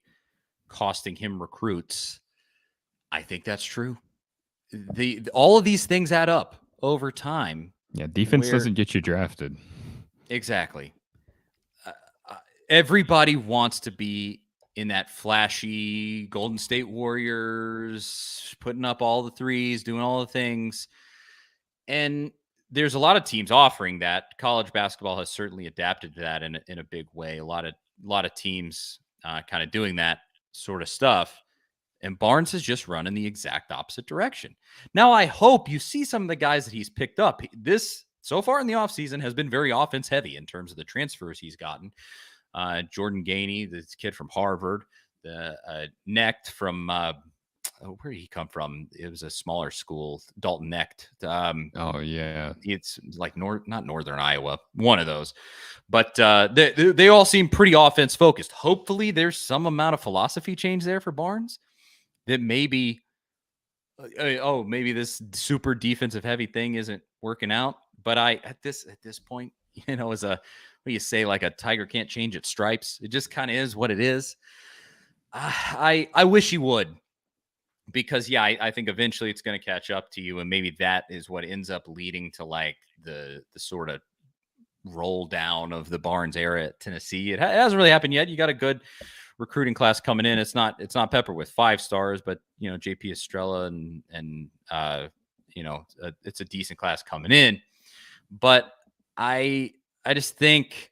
costing him recruits. I think that's true. All of these things add up over time. Yeah, defense doesn't get you drafted. Exactly. Everybody wants to be in that flashy Golden State Warriors, putting up all the threes, doing all the things. And there's a lot of teams offering that. College basketball has certainly adapted to that in a big way. A lot of teams kind of doing that sort of stuff. And Barnes is just running the exact opposite direction. Now, I hope you see some of the guys that he's picked up. This, so far in the offseason, has been very offense heavy in terms of the transfers he's gotten. Jordan Gainey, this kid from Harvard, the Knecht from, where did he come from? It was a smaller school, Dalton Knecht. Oh, yeah. It's like not Northern Iowa, one of those. But they all seem pretty offense focused. Hopefully there's some amount of philosophy change there for Barnes. That maybe, maybe this super defensive heavy thing isn't working out. But at this point, as what do you say, like a tiger can't change its stripes. It just kind of is what it is. I wish he would, because I think eventually it's going to catch up to you, and maybe that is what ends up leading to like the sort of roll down of the Barnes era at Tennessee. It hasn't really happened yet. You got a good recruiting class coming in. It's not Pepper with 5 stars, but JP Estrella and it's a decent class coming in. But I just think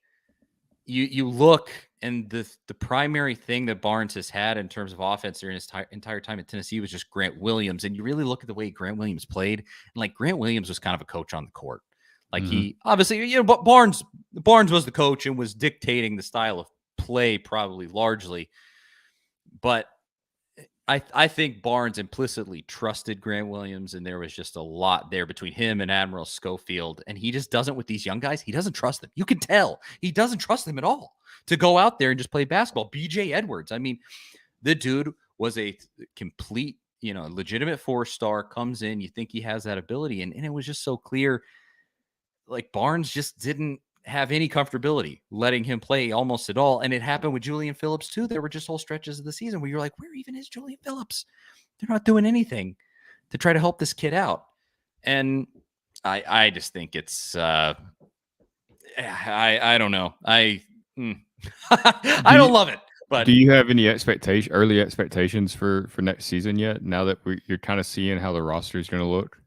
you look, and the primary thing that Barnes has had in terms of offense during his entire time at Tennessee was just Grant Williams. And you really look at the way Grant Williams played, and like Grant Williams was kind of a coach on the court. Like he obviously, but Barnes was the coach and was dictating the style of play probably largely. But I think Barnes implicitly trusted Grant Williams, and there was just a lot there between him and Admiral Schofield. And he just doesn't with these young guys. He doesn't trust them. You can tell he doesn't trust them at all to go out there and just play basketball. BJ Edwards, I mean, the dude was a complete, legitimate 4-star, comes in. You think he has that ability. And it was just so clear. Like Barnes just didn't have any comfortability letting him play almost at all. And it happened with Julian Phillips too. There were just whole stretches of the season where you're like, where even is Julian Phillips? They're not doing anything to try to help this kid out. And I just think it's, I don't know. I don't love it. But do you have any early expectations for next season yet? Now that you're kind of seeing how the roster is going to look?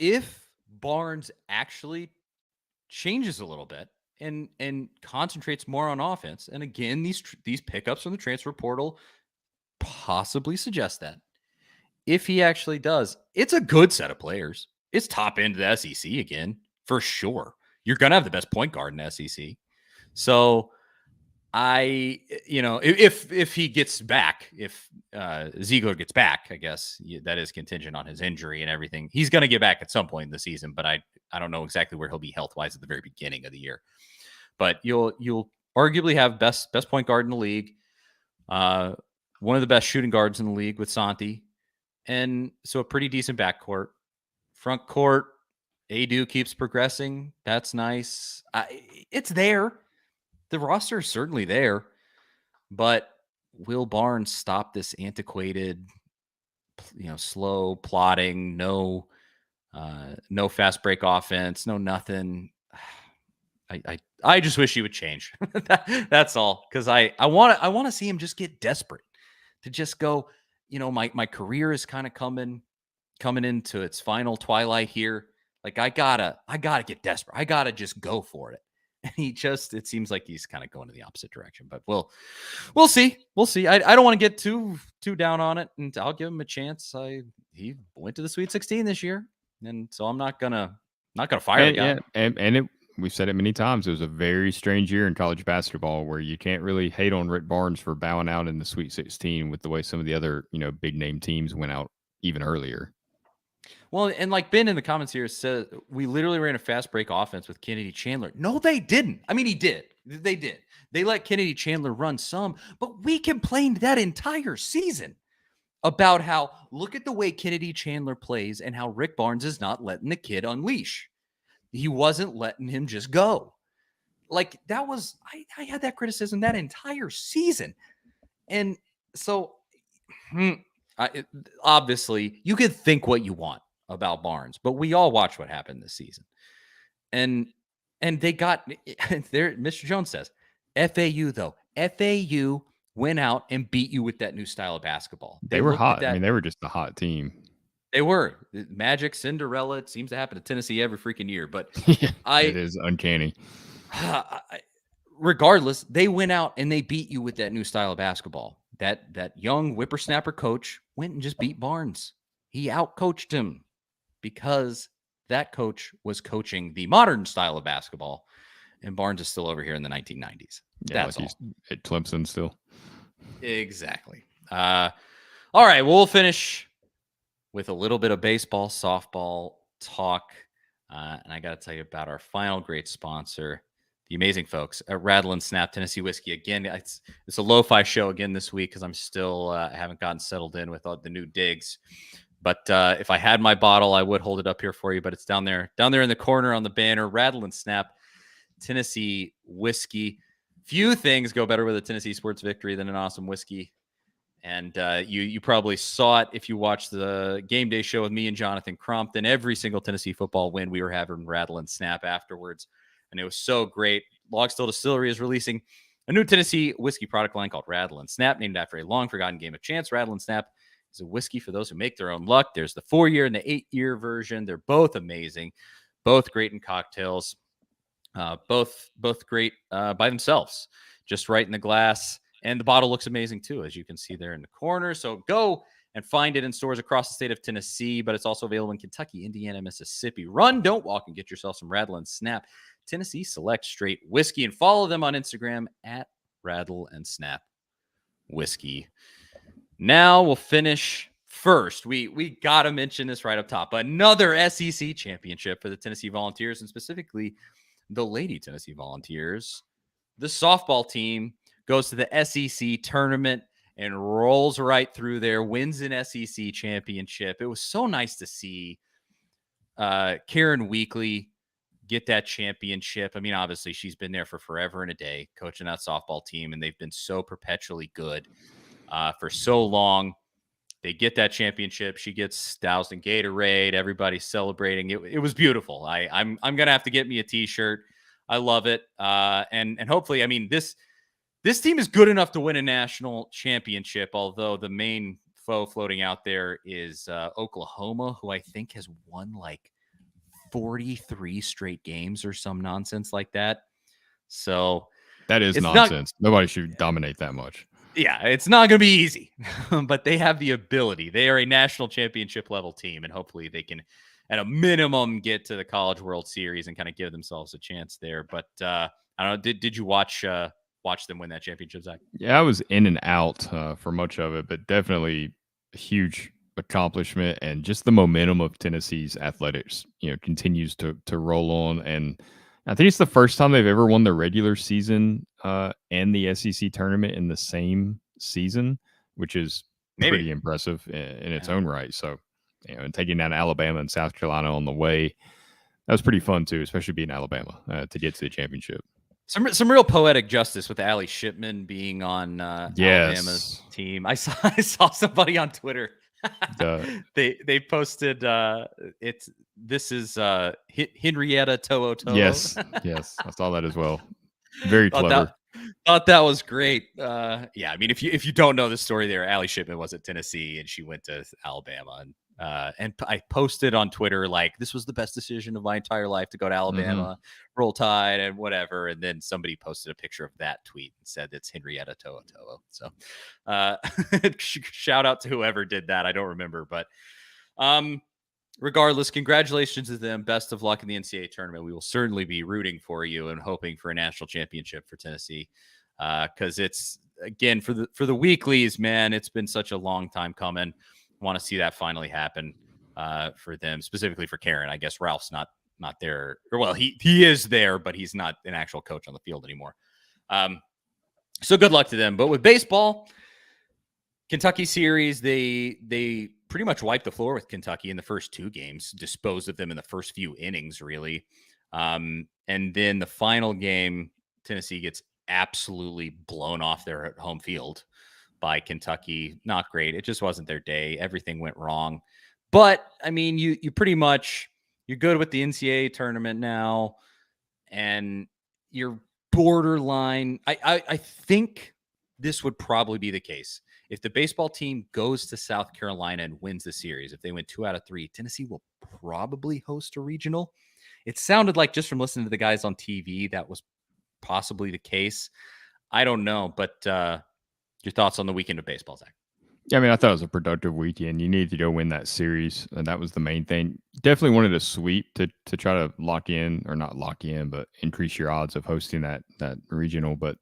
If Barnes actually changes a little bit and concentrates more on offense, and again, these pickups from the transfer portal possibly suggest that. If he actually does, it's a good set of players. It's top end of the SEC again, for sure. You're going to have the best point guard in the SEC. So if he gets back, if Ziegler gets back, I guess that is contingent on his injury and everything. He's going to get back at some point in the season, but I don't know exactly where he'll be health-wise at the very beginning of the year. But you'll arguably have best point guard in the league, one of the best shooting guards in the league with Santi, and so a pretty decent backcourt. Front court, Adu keeps progressing. That's nice. It's there. The roster is certainly there, but will Barnes stop this antiquated, slow plodding, no fast break offense, no nothing. I just wish he would change. That's all. Because I want to see him just get desperate, to just go, my career is kind of coming into its final twilight here. Like I gotta get desperate. I gotta just go for it. And it seems like he's kind of going in the opposite direction, but we'll see. We'll see. I don't want to get too down on it, and I'll give him a chance. He went to the Sweet 16 this year, and so I'm not gonna fire the guy. Yeah, and we've said it many times. It was a very strange year in college basketball where you can't really hate on Rick Barnes for bowing out in the Sweet 16 with the way some of the other, big name teams went out even earlier. Well, and like Ben in the comments here says, we literally ran a fast break offense with Kennedy Chandler. No, they didn't. I mean, he did. They did. They let Kennedy Chandler run some, but we complained that entire season about how look at the way Kennedy Chandler plays and how Rick Barnes is not letting the kid unleash. He wasn't letting him just go. Like that was, I had that criticism that entire season. And so obviously you could think what you want about Barnes, but we all watch what happened this season. And they got there. Mr. Jones says, FAU though, FAU went out and beat you with that new style of basketball. They were hot. I mean, they were just a hot team. They were. Magic, Cinderella. It seems to happen to Tennessee every freaking year. But it is uncanny. Regardless, they went out and they beat you with that new style of basketball. That young whippersnapper coach went and just beat Barnes. He outcoached him because that coach was coaching the modern style of basketball, and Barnes is still over here in the 1990s. Yeah, that's like all. At Clemson still. Exactly. All right, we'll finish with a little bit of baseball, softball talk. And I got to tell you about our final great sponsor, the amazing folks at Rattle and Snap Tennessee Whiskey. Again, it's a lo-fi show again this week because I'm still haven't gotten settled in with all the new digs. But if I had my bottle, I would hold it up here for you. But it's down there in the corner on the banner. Rattle and Snap Tennessee Whiskey. Few things go better with a Tennessee sports victory than an awesome whiskey. And you probably saw it if you watched the game day show with me and Jonathan Crompton. Every single Tennessee football win, we were having Rattle and Snap afterwards. And it was so great. Log Still Distillery is releasing a new Tennessee whiskey product line called Rattle and Snap, named after a long-forgotten game of chance. Rattle and Snap is a whiskey for those who make their own luck. There's the 4-year and the 8-year version. They're both amazing, both great in cocktails, both great by themselves, just right in the glass. And the bottle looks amazing, too, as you can see there in the corner. So go and find it in stores across the state of Tennessee, but it's also available in Kentucky, Indiana, Mississippi. Run, don't walk, and get yourself some Rattle and Snap Tennessee Select Straight Whiskey. And follow them on Instagram at Rattle and Snap Whiskey. Now we'll finish first. We got to mention this right up top. Another SEC championship for the Tennessee Volunteers, and specifically the Lady Tennessee Volunteers. The softball team goes to the SEC tournament and rolls right through there, wins an SEC championship. It was so nice to see Karen Weekly get that championship. I mean, obviously, she's been there for forever and a day, coaching that softball team, and they've been so perpetually good for so long. They get that championship. She gets doused in Gatorade. Everybody's celebrating. It was beautiful. I'm gonna have to get me a T-shirt. I love it. And hopefully, I mean, this team is good enough to win a national championship, although the main foe floating out there is Oklahoma, who I think has won like 43 straight games or some nonsense like that. So that is nonsense. Nobody should dominate that much. Yeah, it's not going to be easy, but they have the ability. They are a national championship level team, and hopefully they can, at a minimum, get to the College World Series and kind of give themselves a chance there. But I don't know. Did you watch them win that championship, Zach? Yeah, I was in and out for much of it, but definitely a huge accomplishment, and just the momentum of Tennessee's athletics, continues to roll on. And I think it's the first time they've ever won the regular season and the SEC tournament in the same season, which is pretty impressive in its own right. So, and taking down Alabama and South Carolina on the way, that was pretty fun too, especially being Alabama to get to the championship. Some real poetic justice with Allie Shipman being on Alabama's team. I saw somebody on Twitter. They posted this is Henrietta To'o. Yes, I saw that as well. Very clever. Thought that was great. Yeah, I mean, if you don't know the story there, Allie Shipman was at Tennessee and she went to Alabama, and I posted on Twitter like, this was the best decision of my entire life to go to Alabama, roll tide and whatever. And then somebody posted a picture of that tweet and said it's Henrietta To'o. So shout out to whoever did that. I don't remember, but regardless, congratulations to them. Best of luck in the NCAA tournament. We will certainly be rooting for you and hoping for a national championship for Tennessee. Because it's, again, for the weeklies, man, it's been such a long time coming. Want to see that finally happen for them, specifically for Karen. I guess Ralph's not there, or well, he is there, but he's not an actual coach on the field anymore. So good luck to them. But with baseball, Kentucky series, they pretty much wiped the floor with Kentucky in the first two games, disposed of them in the first few innings, really. And then the final game, Tennessee gets absolutely blown off their home field by Kentucky. Not great. It just wasn't their day. Everything went wrong. But, I mean, you pretty much, you're good with the NCAA tournament now, and you're borderline. I think this would probably be the case. If the baseball team goes to South Carolina and wins the series, if they win 2 out of 3, Tennessee will probably host a regional. It sounded like, just from listening to the guys on TV, that was possibly the case. I don't know, but your thoughts on the weekend of baseball, Zach? Yeah, I mean, I thought it was a productive weekend. You needed to go win that series, and that was the main thing. Definitely wanted a sweep to try to lock in, or not lock in, but increase your odds of hosting that regional. But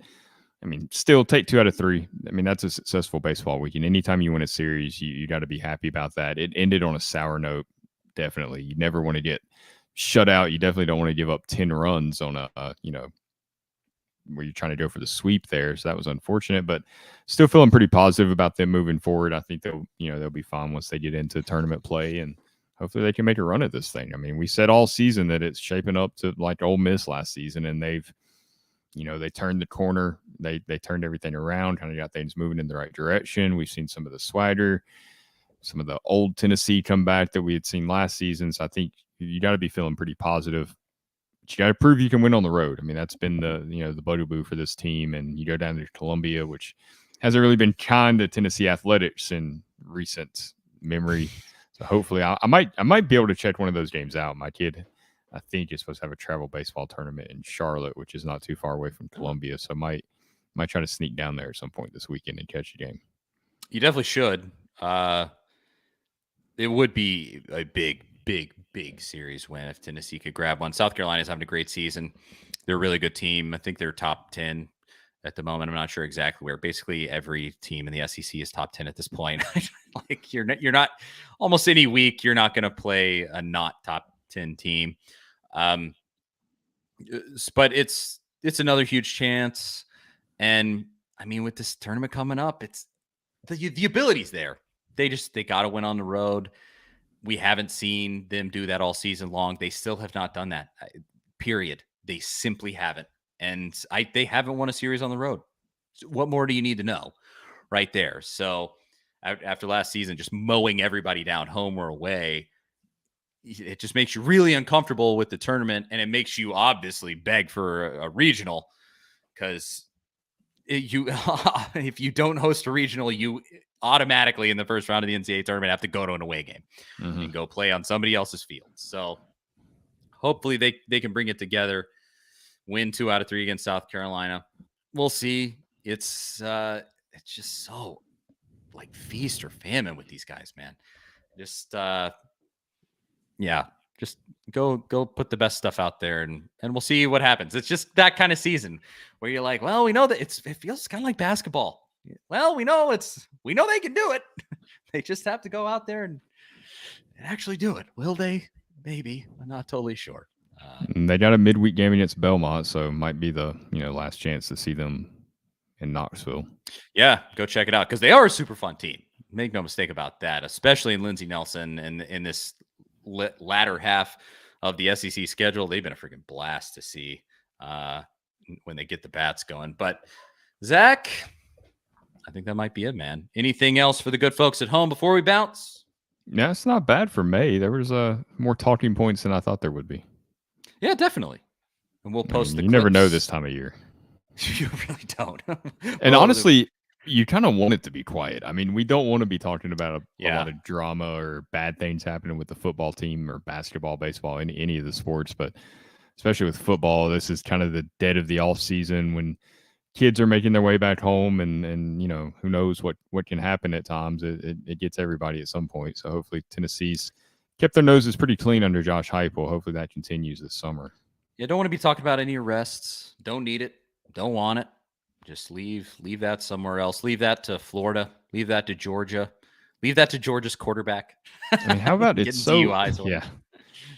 I mean, still take 2 out of 3. I mean, that's a successful baseball weekend. Anytime you win a series, you got to be happy about that. It ended on a sour note, definitely. You never want to get shut out. You definitely don't want to give up 10 runs on a where you're trying to go for the sweep there. So that was unfortunate, but still feeling pretty positive about them moving forward. I think they'll be fine once they get into tournament play, and hopefully they can make a run at this thing. I mean, we said all season that it's shaping up to like Ole Miss last season, and they turned the corner. They turned everything around, kind of got things moving in the right direction. We've seen some of the swagger, some of the old Tennessee come back that we had seen last season. So I think you got to be feeling pretty positive. But you got to prove you can win on the road. I mean, that's been the bugaboo for this team. And you go down to Columbia, which hasn't really been kind to Tennessee athletics in recent memory. So hopefully I might be able to check one of those games out. My kid, I think, is supposed to have a travel baseball tournament in Charlotte, which is not too far away from Columbia. So I might try to sneak down there at some point this weekend and catch a game. You definitely should. It would be a big series win if Tennessee could grab one. South Carolina's having a great season. They're a really good team. I think they're top 10 at the moment. I'm not sure exactly where. Basically, every team in the SEC is top 10 at this point. Like you're not almost any week you're not going to play a not top 10 team. But it's another huge chance. And I mean, with this tournament coming up, it's the ability's there. They got to win on the road. We haven't seen them do that all season long. They still have not done that, period. They simply haven't. And they haven't won a series on the road. So what more do you need to know right there? So after last season, just mowing everybody down, home or away, it just makes you really uncomfortable with the tournament. And it makes you obviously beg for a regional, because if you don't host a regional, you automatically in the first round of the NCAA tournament have to go to an away game and go play on somebody else's field. So hopefully they can bring it together, win 2 out of 3 against South Carolina. We'll see. It's just so like feast or famine with these guys, man. Just just go put the best stuff out there, and we'll see what happens. It's just that kind of season where you're like, well, we know that it feels kind of like basketball. Well, we know they can do it. They just have to go out there and actually do it. Will they? Maybe. I'm not totally sure. They got a midweek game against Belmont, so it might be the last chance to see them in Knoxville. Yeah, go check it out, because they are a super fun team. Make no mistake about that, especially in Lindsey Nelson and in this latter half of the SEC schedule. They've been a freaking blast to see when they get the bats going. But Zach, I think that might be it, man. Anything else for the good folks at home before we bounce? Yeah, it's not bad for May. There was more talking points than I thought there would be. Yeah, definitely. And we'll post the You clips. never know this time of year. You really don't. And honestly, you kind of want it to be quiet. I mean, we don't want to be talking about a lot of drama or bad things happening with the football team or basketball, baseball, any of the sports. But especially with football, this is kind of the dead of the off season when kids are making their way back home, and who knows what can happen at times. It gets everybody at some point. So hopefully Tennessee's kept their noses pretty clean under Josh Heupel. Hopefully that continues this summer. You don't want to be talking about any arrests. Don't need it. Don't want it. Just leave that somewhere else. Leave that to Florida. Leave that to Georgia. Leave that to Georgia's quarterback. I mean, how about it's so DUIs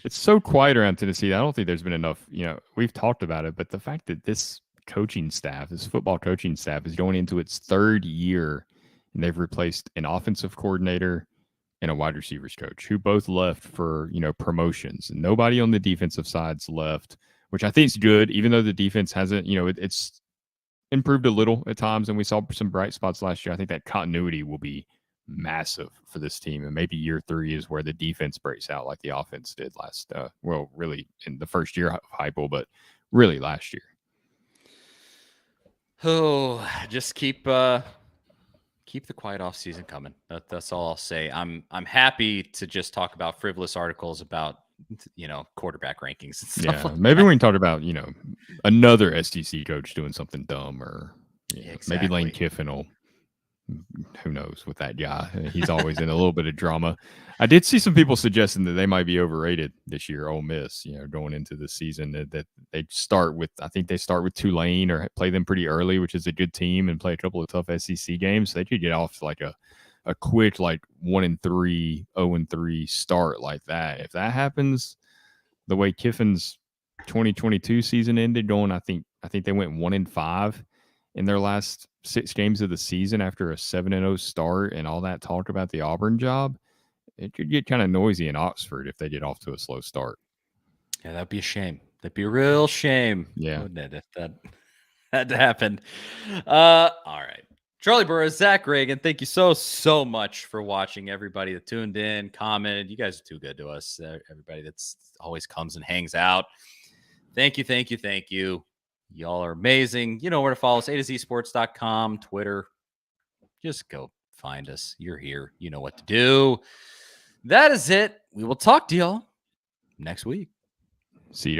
it's so quiet around Tennessee. I don't think there's been enough. We've talked about it, but the fact that this football coaching staff, is going into its third year, and they've replaced an offensive coordinator and a wide receivers coach, who both left for promotions, and nobody on the defensive side's left, which I think is good, even though the defense hasn't. It's improved a little at times, and we saw some bright spots last year. I think that continuity will be massive for this team, and maybe year 3 is where the defense breaks out like the offense did last really in the first year of Heupel, but really last year. Oh, just keep the quiet off season coming. That's all I'll say. I'm happy to just talk about frivolous articles about quarterback rankings and stuff. Yeah, maybe we can talk about another SEC coach doing something dumb, or exactly. Maybe Lane Kiffin will. Who knows with that guy? He's always in a little bit of drama. I did see some people suggesting that they might be overrated this year, Ole Miss, going into the season, that they start with, I think they start with Tulane or play them pretty early, which is a good team, and play a couple of tough SEC games. So they could get off like a quick 1-3, 0-3 start like that. If that happens, the way Kiffin's 2022 season ended, I think they went 1-5 in their last 6 games of the season after a 7-0 start, and all that talk about the Auburn job. It could get kind of noisy in Oxford if they get off to a slow start. Yeah, that'd be a shame. That'd be a real shame. Yeah, wouldn't it, if that had to happen. All right, Charlie Burris, Zach Reagan, thank you so much for watching. Everybody that tuned in, commented, you guys are too good to us. Everybody that's always comes and hangs out, thank you. Y'all are amazing. You know where to follow us, A2ZSports.com, Twitter. Just go find us. You're here. You know what to do. That is it. We will talk to y'all next week. See you.